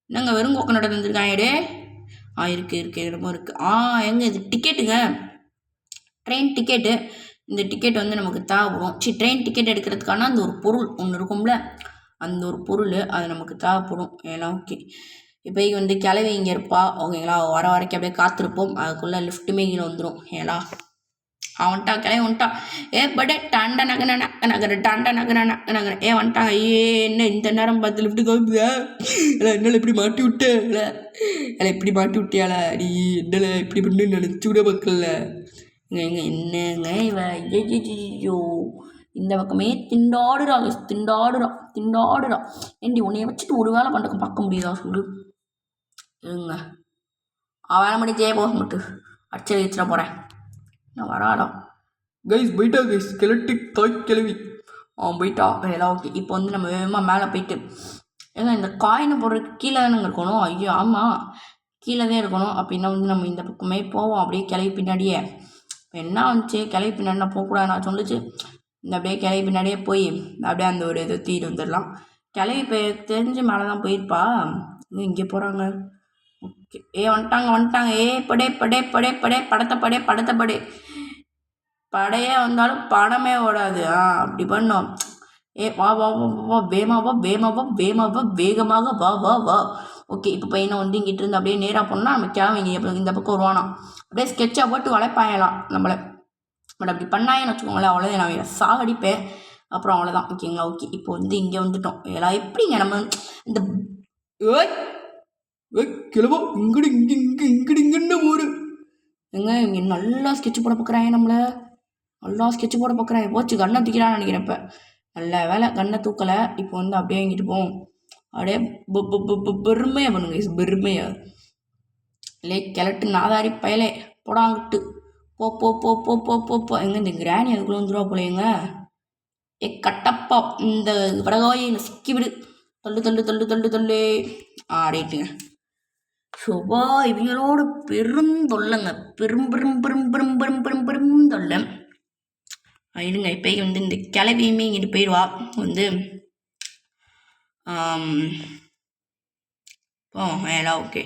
என்னங்க வெறும் கோகனட் தந்துருக்காங்க. இருக்குது என்னமோ இருக்குது. எங்கே இது டிக்கெட்டுங்க, ட்ரெயின் டிக்கெட்டு. இந்த டிக்கெட் வந்து நமக்கு தேவைப்படும். ட்ரெயின் டிக்கெட் எடுக்கிறதுக்கான அந்த ஒரு பொருள் ஒன்று இருக்கும்ல, அந்த ஒரு பொருள் அது நமக்கு தேவைப்படும் எல்லாம். ஓகே இப்போ வந்து கிளவி இங்கே இருப்பா. ஓகேங்களா? வர வரைக்கும் அப்படியே காத்திருப்போம். அதுக்குள்ளே லிஃப்ட்டுமே கீழே வந்துடும் ஏலா. வந்துட்டா கிளவி வந்துட்டா. படே டண்ட நகர டண்ட நகர வந்துட்டாங்க. என்ன இந்த நேரம் பார்த்து லிஃப்ட்டு கிளம்புதா? இல்லை என்னால் இப்படி மாட்டி விட்டேன், இல்லை இப்படி மாட்டி விட்டியால நீ, என்னல இப்படி பண்ணு நினச்சி விட மக்கள்ல. என்னங்க ஐயோ இந்த பக்கமே திண்டாடுறா. ஏண்டி உன்னைய வச்சுட்டு ஒரு வேலை பண்ணுறதுக்கு பார்க்க முடியுதா சொல்லு? இருங்க வேலை முடிச்சே போக மட்டும் அடிச்சு வச்சிட போகிறேன். நான் வராடா கைஸ், போயிட்டா கைஸ், கிளவி போயிட்டா எல்லாம். ஓகே இப்போ வந்து நம்ம வேகமாக மேலே போயிட்டு இந்த காயினை போடுறதுக்கு கீழே தானே இருக்கணும். ஐயோ ஆமாம், கீழே தான் இருக்கணும். அப்படின்னா வந்து நம்ம இந்த பக்கமே போவோம் அப்படியே கிளவி பின்னாடியே. இப்போ என்ன வந்துச்சு, கிளவி பின்னாடி நான் போகக்கூடாது நான் சொல்லிச்சு. இந்த அப்படியே கிளவி பின்னாடியே போய் அப்படியே அந்த ஒரு இது தீடு வந்துடலாம். கிளவி இப்போ தெரிஞ்சு மேலே தான் போயிருப்பா. இங்கே போகிறாங்க. ஓகே வந்துட்டாங்க. படத்தை படையே வந்தாலும் படமே ஓடாது. அப்படி பண்ணோம். வா வா வா வா வேகமாக வா. ஓகே இப்போ பையனை வந்து இங்கிட்ட இருந்து அப்படியே நேராக போனோம்னா நம்ம கிளம்பிங்க இந்த பக்கம் வருவானா, அப்படியே ஸ்கெட்சாக போட்டு வளைப்பாயலாம் நம்மளை. பட் அப்படி பண்ணாயன்னு வச்சுக்கோங்களேன், அவ்வளோதான், நான் சாகடிப்பேன். அப்புறம் அவ்வளோதான். ஓகேங்களா? ஓகே இப்போ வந்து இங்கே வந்துட்டோம் எல்லாம். எப்படிங்க நம்ம இந்த கிளவோ இங்கன்னு ஊரு எங்க இங்கே நல்லா ஸ்கெட்ச் போட பார்க்குறாங்க, நம்மளை நல்லா ஸ்கெட்ச் போட பார்க்குறாங்க. போச்சு கண்ணை தூக்கிறான்னு நினைக்கிறேன். இப்போ நல்ல வேலை கண்ணை தூக்கலை. இப்போ வந்து அப்படியே இங்கிட்டு போவோம். அப்படியே பெருமையாக பண்ணுங்க, பெருமையாக இல்லை கிளட்டு நாதாரி பயலே போடாங்கிட்டு போ. எங்க இந்த கிராணி அதுக்குள்ளே வந்துடுவா போலேங்க. கட்டப்பா இந்த வடகாயை சிக்கி விடு, தள்ளு. ரைட்டுங்க. சுபா இவங்களோட பெருந்தொல்லைங்க, பெரும் பெரும் பெரும் பெரும் பெரும் பெரும் பெரும் தொல்லை. இருங்க இப்போ வந்து இந்த கிளவியுமே இங்கிட்டு போயிடுவா வந்து எல்லாம் ஓகே.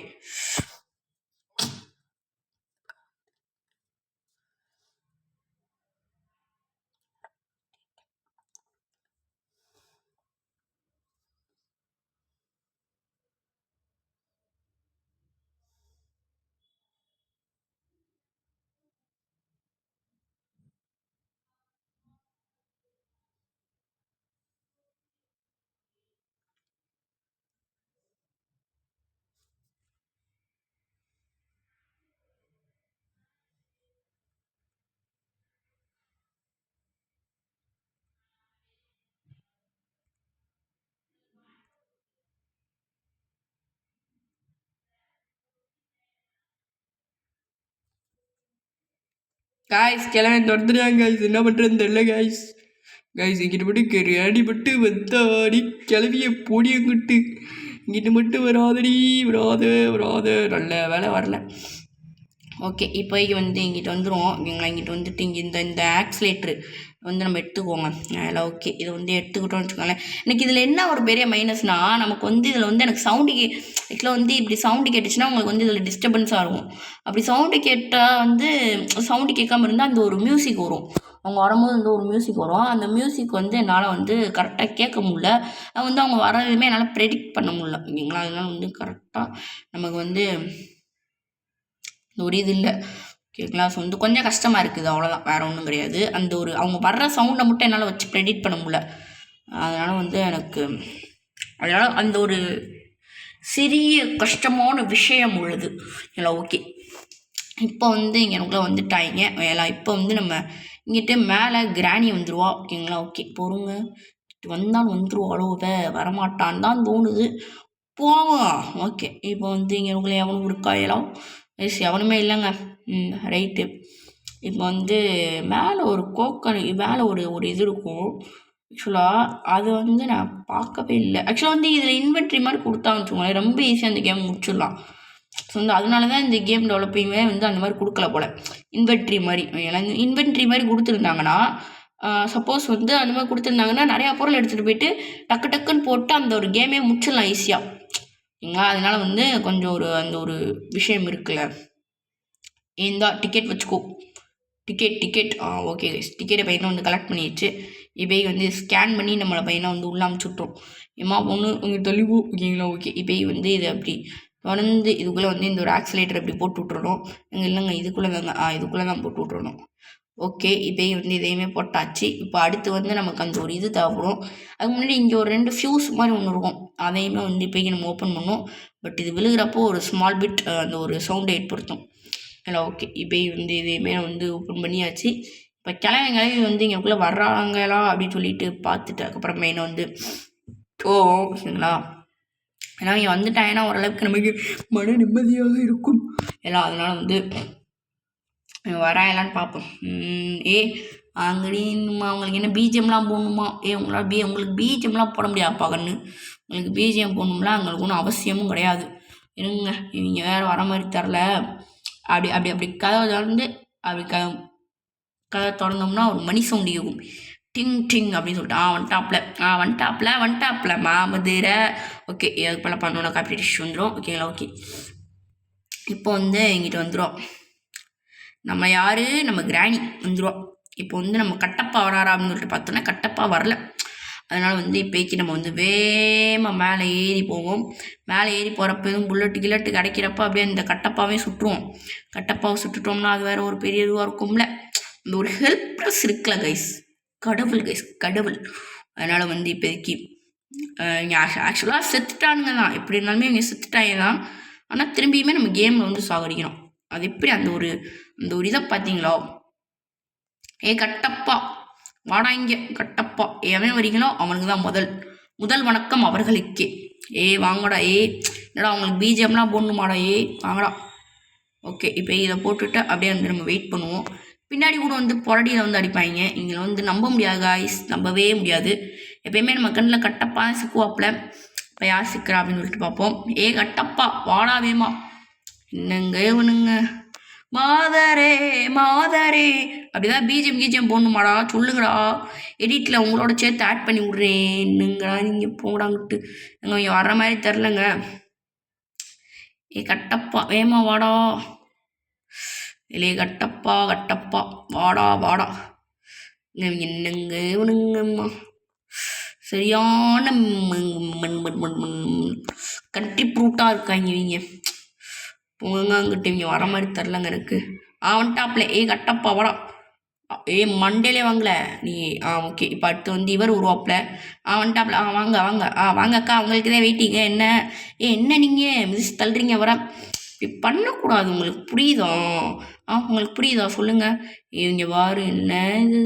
காய்ஸ் கிளம்பி தொடர்ந்துறாங்க காய்ஸ், என்ன பண்ணுறதுன்னு தெரியல காய்ஸ். இங்கிட்ட மட்டும் கரியாடி மட்டும் வந்தாடி கிளவிய பொடியங்கிட்டு இங்கிட்ட மட்டும் வராதடி, வராத நல்ல வேலை வரல. ஓகே இப்போ வந்து இங்கிட்ட வந்துடுவோம். இங்கிட்ட வந்துட்டு இங்கே இந்த ஆக்சிலேட்ரு வந்து நம்ம எடுத்துக்கோங்க. அதில் ஓகே இதை வந்து எடுத்துக்கிட்டோம்னு வச்சுக்கோங்களேன். எனக்கு இதில் என்ன ஒரு பெரிய மைனஸ்னால், நமக்கு வந்து இதில் வந்து எனக்கு சவுண்டு ஆக்சுவலாக வந்து இப்படி சவுண்டு கேட்டுச்சுன்னா உங்களுக்கு வந்து இதில் டிஸ்டர்பன்ஸாக இருக்கும். அப்படி சவுண்டு கேட்டால் வந்து சவுண்டு கேட்காம இருந்தால் அந்த ஒரு மியூசிக் வரும். அவங்க வரும்போது வந்து ஒரு மியூசிக் வரும். அந்த மியூசிக் வந்து என்னால் வந்து கரெக்டாக கேட்க முடியல. அது வந்து அவங்க வரதுமே என்னால் ப்ரெடிக்ட் பண்ண முடியல ஓகேங்களா. அதனால் வந்து கரெக்டாக நமக்கு வந்து ஒரு இது இல்லை ஓகேங்களா. ஸோ வந்து கொஞ்சம் கஷ்டமாக இருக்குது, அவ்வளோதான், வேறு ஒன்றும் கிடையாது. அந்த ஒரு அவங்க வர்ற சவுண்டை மட்டும் என்னால் வச்சு ப்ரெடிக்ட் பண்ண முடியல. அதனால் வந்து எனக்கு அதனால் அந்த ஒரு சிறிய கஷ்டமான விஷயம் உள்ளது இல்லை. ஓகே இப்போ வந்து இங்கே எனக்குள்ளே வந்துட்டாங்க வேலை. இப்போ வந்து நம்ம இங்கிட்ட மேலே கிராணி வந்துடுவா ஓகேங்களா. ஓகே பொறுங்க, வந்தாலும் வந்துடுவாளோ வரமாட்டான்னு தான் தோணுது, போவோம். ஓகே இப்போ வந்து இங்கே எனக்குள்ளே எவனும் இருக்கா எல்லாம் எவனுமே இல்லைங்க. ரைட்டு இப்போ வந்து மேலே ஒரு மேலே ஒரு இது இருக்கும். ஆக்சுவலாக அது வந்து நான் பார்க்கவே இல்லை. ஆக்சுவலாக வந்து இதில் இன்வென்ட்ரி மாதிரி கொடுத்தான்னு வச்சுக்கோங்களேன், ரொம்ப ஈஸியாக அந்த கேம் முடிச்சிடலாம். ஸோ வந்து அதனால தான் இந்த கேம் டெவலப்பிங்கே வந்து அந்த மாதிரி கொடுக்கல போல், இன்வென்ட்ரி மாதிரி. இன்வென்ட்ரி மாதிரி கொடுத்துருந்தாங்கன்னா, சப்போஸ் வந்து அந்த மாதிரி கொடுத்துருந்தாங்கன்னா நிறையா பொருள் எடுத்துகிட்டு போயிட்டு டக்கு டக்குன்னு போட்டு அந்த ஒரு கேமே முடிச்சிடலாம் ஈஸியாக ஓகேங்களா. அதனால் வந்து கொஞ்சம் அந்த ஒரு விஷயம் இருக்குல்ல. ஏந்தா டிக்கெட் வச்சுக்கோ, டிக்கெட் ஓகே டிக்கெட்டை பையனை வந்து கலெக்ட் பண்ணிடுச்சு. இப்போ வந்து ஸ்கேன் பண்ணி நம்மளை பையனை வந்து உள்ளே அமுச்சுட்றோம். ஏமா பொண்ணு உங்கள் தெளிவு ஓகேங்களா. ஓகே இப்போ வந்து இது அப்படி தொடர்ந்து இதுக்குள்ளே வந்து இந்த ஒரு ஆக்சிலேட்டர் அப்படி போட்டு விட்றணும். இல்லைங்க இதுக்குள்ளே தாங்க இதுக்குள்ளே தான் போட்டு விட்றணும். ஓகே இப்போ வந்து இதையுமே போட்டாச்சு. இப்போ அடுத்து வந்து நமக்கு அந்த ஒரு இது தேவைப்படும். அதுக்கு முன்னாடி இங்கே ஒரு 2 ஃபியூஸ் மாதிரி ஒன்று இருக்கும், அதையுமே வந்து இப்போ நம்ம ஓப்பன் பண்ணோம். பட் இது விழுகிறப்போ ஒரு ஸ்மால் பிட் அந்த ஒரு சவுண்டை ஏற்படுத்தும் இல்லை. ஓகே இப்போ வந்து இதையுமே வந்து ஓப்பன் பண்ணியாச்சு. இப்போ கிளவி வந்து இங்கேக்குள்ளே வர்றாங்களா அப்படின்னு சொல்லிட்டு பார்த்துட்டு அதுக்கப்புறமே என்ன வந்து சரிங்களா. ஏன்னா இங்கே வந்துட்டாங்கன்னா ஓரளவுக்கு நமக்கு மன நிம்மதியாக இருக்கும் எல்லாம். அதனால் வந்து வராங்களான்னு பார்ப்போம். அங்கடின்னுமா அவங்களுக்கு என்ன பிஜிஎம்லாம் போடணுமா? உங்களால் உங்களுக்கு பிஜிஎம்லாம் போட முடியாதுப்பா கண்ணு, உங்களுக்கு பிஜிஎம் போடணும்லாம் எங்களுக்கு ஒன்றும் அவசியமும் கிடையாது. இருங்க இவங்க வேறு வர மாதிரி தரல. அப்படி கதவை திறந்து அப்படி கதை திறந்தோம்னா ஒரு மணி சவுண்டு கேட்கும், டிங் டிங் அப்படின்னு சொல்லிட்டு வந்துட்டாப்ல மாமதுரை. ஓகே அதுக்கு போல் பண்ணோன்னா காப்பி இஷ்யூ வந்துடும் ஓகேங்களா. ஓகே இப்போ வந்து எங்கிட்ட வந்துடும் நம்ம யார், நம்ம கிராணி வந்துடுவோம். இப்போ வந்து நம்ம கட்டப்பா வராரா அப்படின்னு சொல்லிட்டு பார்த்தோன்னா கட்டப்பா வரல. அதனால் வந்து இப்போக்கி நம்ம வந்து வேகமாக மேலே ஏறி போவோம். மேலே ஏறி போகிறப்ப எதுவும் கில்லட்டு கிடைக்கிறப்ப அப்படியே இந்த கட்டப்பாவே சுட்டுருவோம். கட்டப்பாவை சுட்டுட்டோம்னா அது வேறு ஒரு பெரிய இதுவாக இருக்கும்ல. இந்த ஒரு ஹெல்ப்லெஸ் இருக்குல்ல கைஸ், கடவுள். அதனால் வந்து இப்போதைக்கு இங்கே ஆக்சுவலாக செத்துட்டானுங்க தான், எப்படி இருந்தாலுமே இவங்க செத்துட்டாங்க தான். ஆனால் திரும்பியுமே நம்ம கேமில் வந்து சாகடிக்கணும். அது எப்படி அந்த ஒரு இதை பார்த்தீங்களா. கட்டப்பா வாடா இங்கே, கட்டப்பா எவன் வரீங்களோ அவனுக்கு தான் முதல் வணக்கம் அவர்களுக்கே. வாங்கடா என்னடா அவங்களுக்கு பிஜிஎம்லாம் போடணுமாடா வாங்கடா. ஓகே இப்போ இதை போட்டுட்டு அப்படியே வந்து நம்ம வெயிட் பண்ணுவோம். பின்னாடி கூட வந்து புரடியில் வந்து அடிப்பாங்க. இங்கே வந்து நம்ப முடியாது காய்ஸ், நம்பவே முடியாது. எப்பயுமே நம்ம கண்ணில் கட்டப்பா சிக்குவாப்பில். இப்போ யார் சிக்கிறா அப்படின்னு சொல்லிட்டு பார்ப்போம். கட்டப்பா வாடா வேமா, என்னங்க இவனுங்க மாதரே மாதரே அப்படிதான் கீஜியம் போடணுமாடா சொல்லுங்கடா எடிட்டில் உங்களோட சேர்த்து ஆட் பண்ணி விட்றேன். என்னங்கடா நீங்கள் போடாங்கிட்டு எங்க இங்கே வர்ற மாதிரி தெரிலங்க. கட்டப்பா வேமா வாடா இல்லையே கட்டப்பா வாடா வாடா. என்னங்க இவனுங்கம்மா சரியான கண்ட்ரி ப்ரூட்டாக இருக்காங்க இவங்க. போங்க அங்கிட்ட இவங்க வர மாதிரி தெரிலங்க எனக்கு. வந்துட்டாப்ல கட்டப்பா வாடா மண்டேலே வாங்கல நீ. ஓகே இப்போ அடுத்து வந்து இவர் உருவாப்பில் வந்துட்டாப்ல வாங்க வாங்க வாங்கக்கா உங்களுக்கு தான் வெயிட்டிங்க. என்ன என்ன நீங்கள் மிஸ் தள்ளுறீங்க வர இப்படி பண்ணக்கூடாது. உங்களுக்கு புரியுதா? உங்களுக்கு புரியுதா சொல்லுங்கள். இவங்க வாரு என்ன இது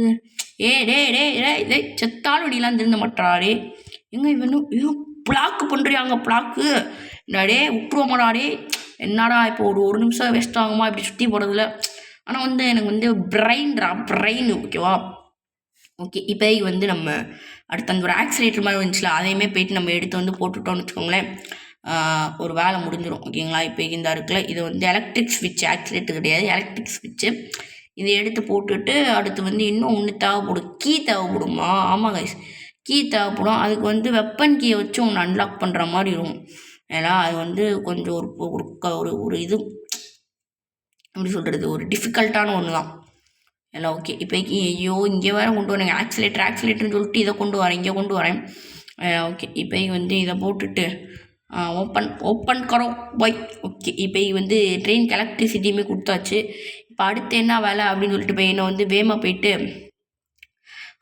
டே செத்தாலும் வெளியெலாம் திருந்த மாட்டாரே. எங்க இவனும் பிளாக்கு பண்ணுறியாங்க பிளாக்கு டே விட்டுருவோமாடாடே. என்னடா இப்போ ஒரு நிமிஷம் வேஸ்ட் ஆகுமா இப்படி சுற்றி போடுறதுல. ஆனால் வந்து எனக்கு வந்து பிரெயின் ஓகேவா. ஓகே இப்போ வந்து நம்ம அடுத்து அந்த ஒரு ஆக்சிலேட்டர் மாதிரி வந்துச்சுல அதையுமே போயிட்டு நம்ம எடுத்து வந்து போட்டுட்டோம்னு வச்சுக்கோங்களேன். ஒரு வேலை முடிஞ்சிடும் ஓகேங்களா. இப்போ இந்த இருக்குல்ல இது வந்து எலக்ட்ரிக் ஸ்விட்ச், ஆக்சிலேட்டர் கிடையாது, எலக்ட்ரிக் ஸ்விட்ச்சு. இதை எடுத்து போட்டுட்டு அடுத்து வந்து இன்னும் ஒன்று தேவைப்படும், கீ தேவைப்படுமா? ஆமாம் கைஸ் கீ தேவைப்படும். அதுக்கு வந்து வெப்பன் கீயை வச்சு ஒன்று அன்லாக் பண்ணுற மாதிரி இருக்கும். ஏன்னா அது வந்து கொஞ்சம் ஒரு இது எப்படி சொல்கிறது, ஒரு டிஃபிகல்ட்டான ஒன்று தான் எல்லாம். ஓகே இப்போ ஐயோ இங்கே வேறு கொண்டு வரேங்க ஆக்சிலேட்டர்னு சொல்லிட்டு இதை கொண்டு வரேன், இங்கே கொண்டு வரேன். ஓகே இப்போ வந்து இதை போட்டுட்டு ஓப்பன் கரோ பை. ஓகே இப்போ வந்து ட்ரெயினுக்கு எலக்ட்ரிசிட்டியுமே கொடுத்தாச்சு. இப்போ அடுத்து என்ன வேலை அப்படின்னு சொல்லிட்டு போய் என்ன வந்து வேமா போயிட்டு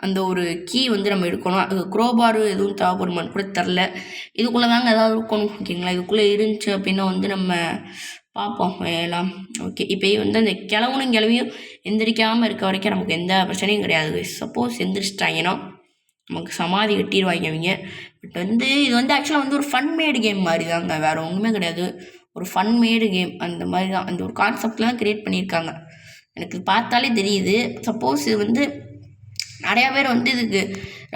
அந்த ஒரு கீ வந்து நம்ம எடுக்கணும். அது க்ரோபாரு எதுவும் தேவைப்படுமான்னு கூட தெரில. இதுக்குள்ளே தாங்க ஏதாவது இருக்கணும் ஓகேங்களா. இதுக்குள்ளே இருந்துச்சு அப்படின்னா வந்து நம்ம பார்ப்போம் எல்லாம். ஓகே இப்போ வந்து அந்த கிளவியும் எந்திரிக்காமல் இருக்க வரைக்கும் நமக்கு எந்த பிரச்சனையும் கிடையாது. சப்போஸ் எந்திரிச்சிட்டாங்கன்னா நமக்கு சமாதி கட்டிடுவாங்க அவங்க. பட் வந்து இது வந்து ஆக்சுவலாக வந்து ஒரு ஃபன் மேடு கேம் மாதிரி தாங்க, வேறு ஒன்றுமே கிடையாது. ஒரு ஃபன் மேடு கேம் அந்த மாதிரி தான், அந்த ஒரு கான்செப்டில் தான் க்ரியேட் பண்ணியிருக்காங்க. எனக்கு பார்த்தாலே தெரியுது. சப்போஸ் இது வந்து நிறையா பேர் வந்து இதுக்கு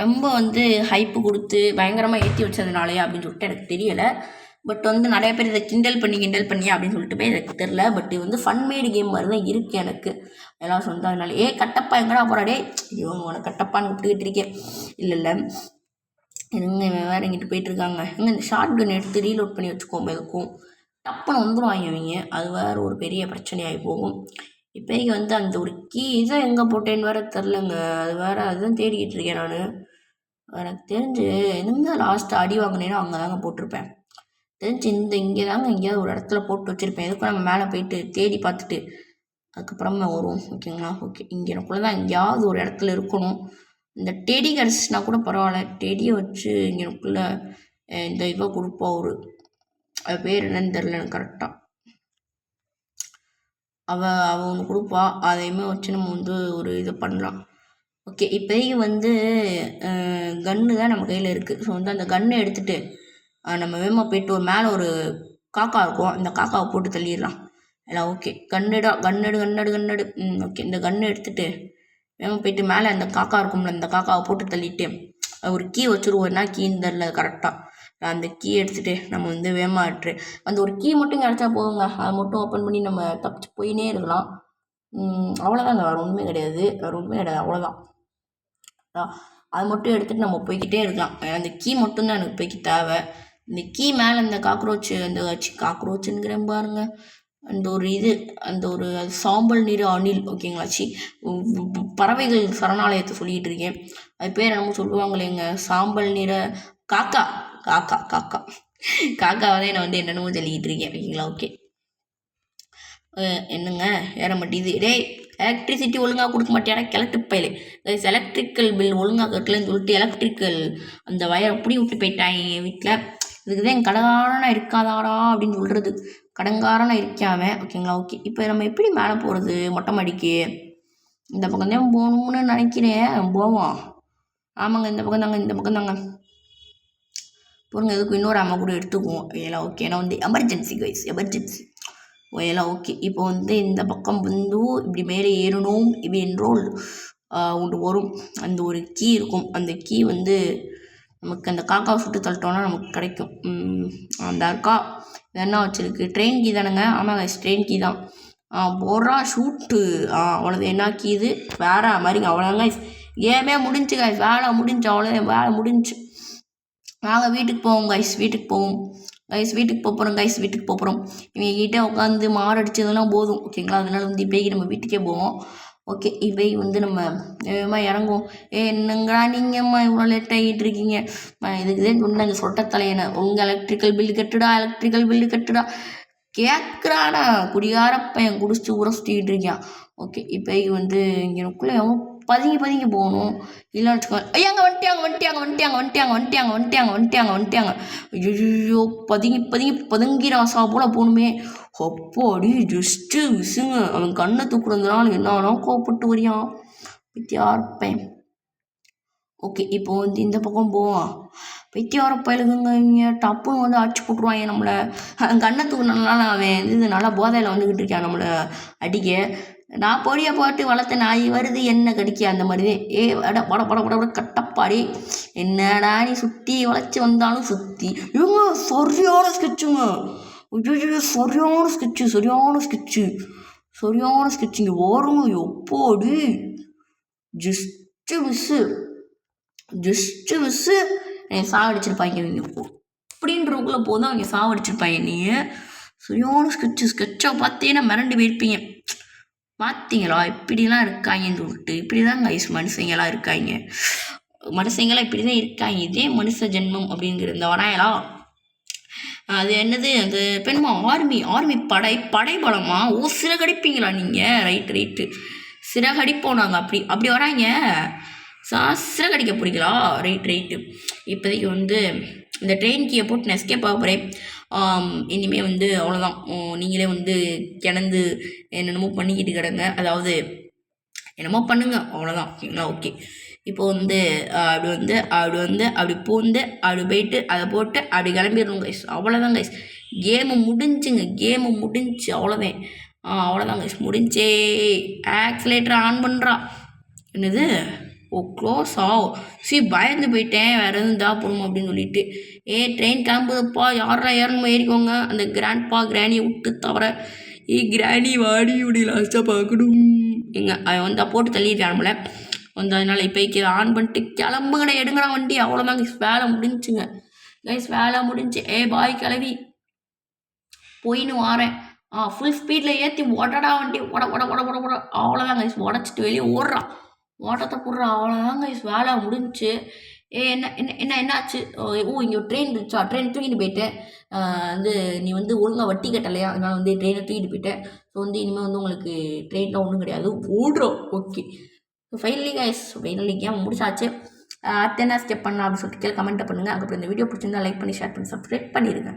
ரொம்ப வந்து ஹைப்பு கொடுத்து பயங்கரமாக ஏற்றி வச்சதுனாலே அப்படின்னு சொல்லிட்டு எனக்கு தெரியலை. பட் வந்து நிறைய பேர் இதை கிண்டல் பண்ணி அப்படின்னு சொல்லிட்டு போய் எனக்கு தெரில. பட் இது வந்து ஃபன் மேடு கேம் மாதிரி தான் இருக்குது எனக்கு எல்லாம் சொந்தம். அதனால கட்டப்பா எங்கடா போகிறாடே உனக்கு கட்டப்பான்னு விட்டுக்கிட்டு இருக்கேன். இல்லை இருங்க இவன் வேறு எங்கிட்ட போயிட்டுருக்காங்க. இந்த ஷார்ட் கன் எடுத்து ரீலோட் பண்ணி வச்சுக்கோங்க. எதுக்கும் டப்புன்னு வந்துடுவாங்க அவங்க. அது வேறு ஒரு பெரிய பிரச்சனையாகி போகும். இப்போ வந்து அந்த ஒரு கீ இதை எங்கே போட்டேன்னு வேறு தெரிலங்க. அது வேறு அதுதான் தேடிக்கிட்டு இருக்கேன் நான். எனக்கு தெரிஞ்சு எங்கே லாஸ்ட்டு அடி வாங்கினேனோ அங்கே தாங்க போட்டிருப்பேன். தெரிஞ்சு இங்கே தாங்க எங்கேயாவது ஒரு இடத்துல போட்டு வச்சுருப்பேன். எதுக்கும் நம்ம மேலே போயிட்டு தேடி பார்த்துட்டு அதுக்கப்புறமா வருவோம் ஓகேங்களா. ஓகே இங்கே எனக்குள்ளே தான் எங்கேயாவது ஒரு இடத்துல இருக்கணும். இந்த டெடி கிடச்சிச்சின்னா கூட பரவாயில்ல. டெடியை வச்சு இங்கே எனக்குள்ளே இந்த இதை கொடுப்போம். அது பேர் என்னன்னு தெரில எனக்கு கரெக்டாக. அவள் ஒன்று கொடுப்பா. அதையுமே வச்சு நம்ம வந்து ஒரு இது பண்ணலாம். ஓகே இப்போதைக்கு வந்து கன்று தான் நம்ம கையில் இருக்குது. ஸோ வந்து அந்த கன்னை எடுத்துகிட்டு நம்ம வேகமாக போயிட்டு ஒரு மேலே ஒரு காக்கா இருக்கும், அந்த காக்காவை போட்டு தள்ளிடலாம் எல்லாம். ஓகே கண்ணெடு. ஓகே இந்த கன்று எடுத்துகிட்டு வேகமாக போயிட்டு மேலே அந்த காக்கா இருக்கும்ல அந்த காக்காவை போட்டு தள்ளிட்டு ஒரு கீ வச்சுருவோம். என்ன கீன்னு தெரில கரெக்டாக. அந்த கீ எடுத்துகிட்டு நம்ம வந்து வேகமாட்டு அந்த ஒரு கீ மட்டும் கிடச்சா போதுங்க. அதை மட்டும் ஓப்பன் பண்ணி நம்ம தப்பிச்சு போயினே இருக்கலாம். அவ்வளோதாங்க, வேறு ஒன்றுமே கிடையாது. அவ்வளோதான். அது மட்டும் எடுத்துகிட்டு நம்ம போய்கிட்டே இருக்கலாம். அந்த கீ மட்டும்தான் எனக்கு போய்க்கு தேவை. இந்த கீ மேலே அந்த காக்ரோச்சு அந்த காக்ரோச்சுங்கிறேன் பாருங்க, அந்த ஒரு இது அந்த ஒரு அது சாம்பல் நிற அணில் ஓகேங்களாச்சி பறவைகள் சரணாலயத்தை சொல்லிகிட்டு இருக்கேன். அது பேர் என்னமோ சொல்லுவாங்களேங்க, சாம்பல் நிற காக்கா காக்கா காக்கா காக்காவை நான் வந்து என்னென்னமோ சொல்லிக்கிட்டு இருக்கேன் ஓகேங்களா. ஓகே என்னங்க ஏற மாட்டேது. எலக்ட்ரிசிட்டி ஒழுங்காக கொடுக்க மாட்டேன் கிழட்டு பயிலே. எலக்ட்ரிக்கல் பில் ஒழுங்காக கட்டலன்னு சொல்லிட்டு எலக்ட்ரிக்கல் அந்த வயரை அப்படி விட்டு போயிட்டாங்க என் வீட்டில். இதுக்கு தான் கடங்காரனாக இருக்காதாடா அப்படின்னு சொல்கிறது. கடங்காரனாக இருக்காம ஓகேங்களா. ஓகே இப்போ நம்ம எப்படி மேலே போகிறது மொட்டை மாடிக்கு? இந்த பக்கம் தான் போகணும்னு நினைக்கிறேன். போவோம். ஆமாங்க இந்த பக்கம் தாங்க போடுங்க. எதுக்கும் இன்னொரு அம்மா கூட எடுத்துக்குவோம் எல்லாம். ஓகே ஏன்னா வந்து எமர்ஜென்சி எமர்ஜென்சி எல்லாம். ஓகே இப்போ வந்து இந்த பக்கம் வந்து இப்படி மேலே ஏறணும். இப்படி என்றோல் ஒன்று வரும். அந்த ஒரு கீ இருக்கும். அந்த கீ வந்து நமக்கு அந்த காக்காவை சுட்டு தள்ளிட்டோன்னா நமக்கு கிடைக்கும். அந்த அக்கா என்ன வச்சுருக்கு, ட்ரெயின் கீ தானுங்க. ஆமாம் கைஸ், ட்ரெயின் கீ தான். போடுறா ஷூட்டு. அவ்வளோதான். என்ன கீ இது வேறு மாதிரிங்க. அவ்வளோதாங்க கைஸ், கேமே முடிஞ்சு கைஸ், வேலை முடிஞ்சு. அவ்வளோதான், வேலை முடிஞ்சு. நாங்கள் வீட்டுக்கு போவோம் கைஸ், வீட்டுக்கு போவோம் கைஸ், வீட்டுக்கு போகிறோம் கைஸ், வீட்டுக்கு போகிறோம். இவங்க கிட்டே உட்காந்து மாரடிச்சதெல்லாம் போதும் ஓகேங்களா. அதனால வந்து இப்போக்கி நம்ம வீட்டுக்கே போவோம். ஓகே, இப்போ வந்து நம்ம இறங்குவோம். என்னங்கடா நீங்கம்மா இவ்வளோ லேட் ஆகிட்டு இருக்கீங்க? இதுக்கு தான் சொன்னாங்க சொட்ட தலையனை, உங்கள் எலக்ட்ரிக்கல் பில்லு கட்டுடா, எலக்ட்ரிக்கல் பில்லு கட்டுடா கேட்குறானா. குடிகாரப்பையன் குடிச்சிட்டு ஊற சுற்றிக்கிட்டு இருக்கான். ஓகே, இப்போ வந்து இங்கேக்குள்ளே பதுங்கி போகணும். இல்லைன்னு வச்சுக்கோ, ஐயாங்க வந்துட்டியாங்க. ஐயோ, பதுங்கி ராசா போல் போகணுமே. அப்பாடி ஜஸ்ட்டு விசுங்க. அவன் கண்ணை தூக்குறதுனால என்னன்னா கோப்பட்டு வரியான் பைத்தியார்ப்பேன். ஓகே, இப்போ வந்து இந்த பக்கம் போவான். பைத்தியார பயலுங்க இவங்க டப்புன்னு வந்து அடிச்சு போட்டுருவாங்க நம்மளை. கண்ணை தூக்குனால அவன் இது நல்லா போதையில் வந்துக்கிட்டு இருக்கான் நம்மளை அடிக்க. நான் பொடியை போட்டு வளர்த்த நாய் வருது என்ன கடிக்க, அந்த மாதிரி தான். பட கட்டப்பாடி. என்னடா நீ சுற்றி வளைச்சி வந்தாலும் சுற்றி இவங்க சரியான ஸ்கெட்சுங்க. சரியான ஸ்கெட்சுங்க வருங்க. எப்போடி ஜஸ்ட்டு மிஸ்ஸு என்னை சாவடிச்சிருப்பாங்க இவங்க. அப்படின்றக்குள்ளே போதும் அவங்க சாவடிச்சிருப்பாங்க. நீங்கள் சரியான ஸ்கெட்சை பார்த்தீங்கன்னா மிரண்டு போயிருப்பீங்க. பார்த்தீங்களா இப்படிலாம் இருக்காங்கன்னு சொல்லிட்டு. இப்படி தான் கைஸ் மனுஷங்களாம் இருக்காங்க. மனுஷங்களாம் இப்படி தான் இருக்காங்க. இதே மனுஷ ஜென்மம் அப்படிங்கிற இந்த வராயலா அது என்னது அந்த பெண்மா ஆர்மி படை பலமா. சிறகடிப்பீங்களா நீங்கள்? ரைட்டு சிறகடிப்போம் நாங்கள். அப்படி வராங்க. சிறகடிக்க போறீங்களா? ரைட்டு. இப்போதைக்கு வந்து இந்த ட்ரெயின் கீயை போட்டு நான் எஸ்கேப் ஆக போகிறேன். இனிமேல் வந்து அவ்வளோதான். நீங்களே வந்து கிடந்து என்னென்னமோ பண்ணிக்கிட்டு கிடங்க. அதாவது என்னமோ பண்ணுங்க, அவ்வளோதான் ஓகேங்களா. ஓகே, இப்போ வந்து அப்படி பூந்து அப்படி போயிட்டு அதை போட்டு அப்படி கிளம்பிடணும் கைஸ். அவ்வளோதான் கைஸ், கேமு முடிஞ்சு அவ்வளோதான். அவ்வளோதான் கைஸ், முடிஞ்சே. ஆக்சிலேட்டர் ஆன் பண்ணுறா. என்னது? க்ளோஸ் பயந்து போயிட்டேன். வேறு எதுவும் தான் போகணும் அப்படின்னு சொல்லிட்டு. ட்ரெயின் கிளம்புதுப்பா, யாரா ஏறணும் ஏறிக்கோங்க. அந்த கிராணியை விட்டு தவிர கிராணி வாடி இப்படி லாஸ்ட்டாக பார்க்கணும். அவன் வந்து போட்டு தள்ளிட்டு நம்மளை வந்து. அதனால் இப்போக்கி ஆன் பண்ணிட்டு கிளம்புங்கடா, எடுங்கடா வண்டி. அவ்வளோதான் கைஸ், வேலை முடிஞ்சுங்க கைஸ், வேலை முடிஞ்சு. பாய் கிளவி போயின்னு வாரேன். ஃபுல் ஸ்பீடில் ஏற்றி உடடா வண்டி உட. அவ்வளோதான் கைஸ், உடச்சிட்டு வெளியே ஓடுறான். ஓட்டத்தை போடுறா. அவ்வளோதான் கைஸ், வேலை முடிஞ்சு. என்னாச்சு? இங்கே ட்ரெயின் இருந்துச்சா? ட்ரெயின் தூக்கிட்டு போயிட்டேன். வந்து நீ வந்து ஒழுங்காக வட்டி கட்டலையா, அதனால் வந்து ட்ரெயினை தூக்கிட்டு போயிட்டேன். ஸோ வந்து இனிமேல் வந்து உங்களுக்கு ட்ரெயினில் ஒன்றும் கிடையாது, ஓடுறோம். ஓகே, ஸோ ஃபைனலி கேம் முடிச்சாச்சு. அடுத்து என்ன ஸ்டெப் பண்ணலாம் அப்படின்னு சொல்லிட்டு கமெண்ட்டை பண்ணுங்கள். அதுக்கப்புறம் இந்த வீடியோ பிடிச்சிருந்தா லைக் பண்ணி ஷேர் பண்ணி சப்ஸ்கிரைப் பண்ணிடுங்க.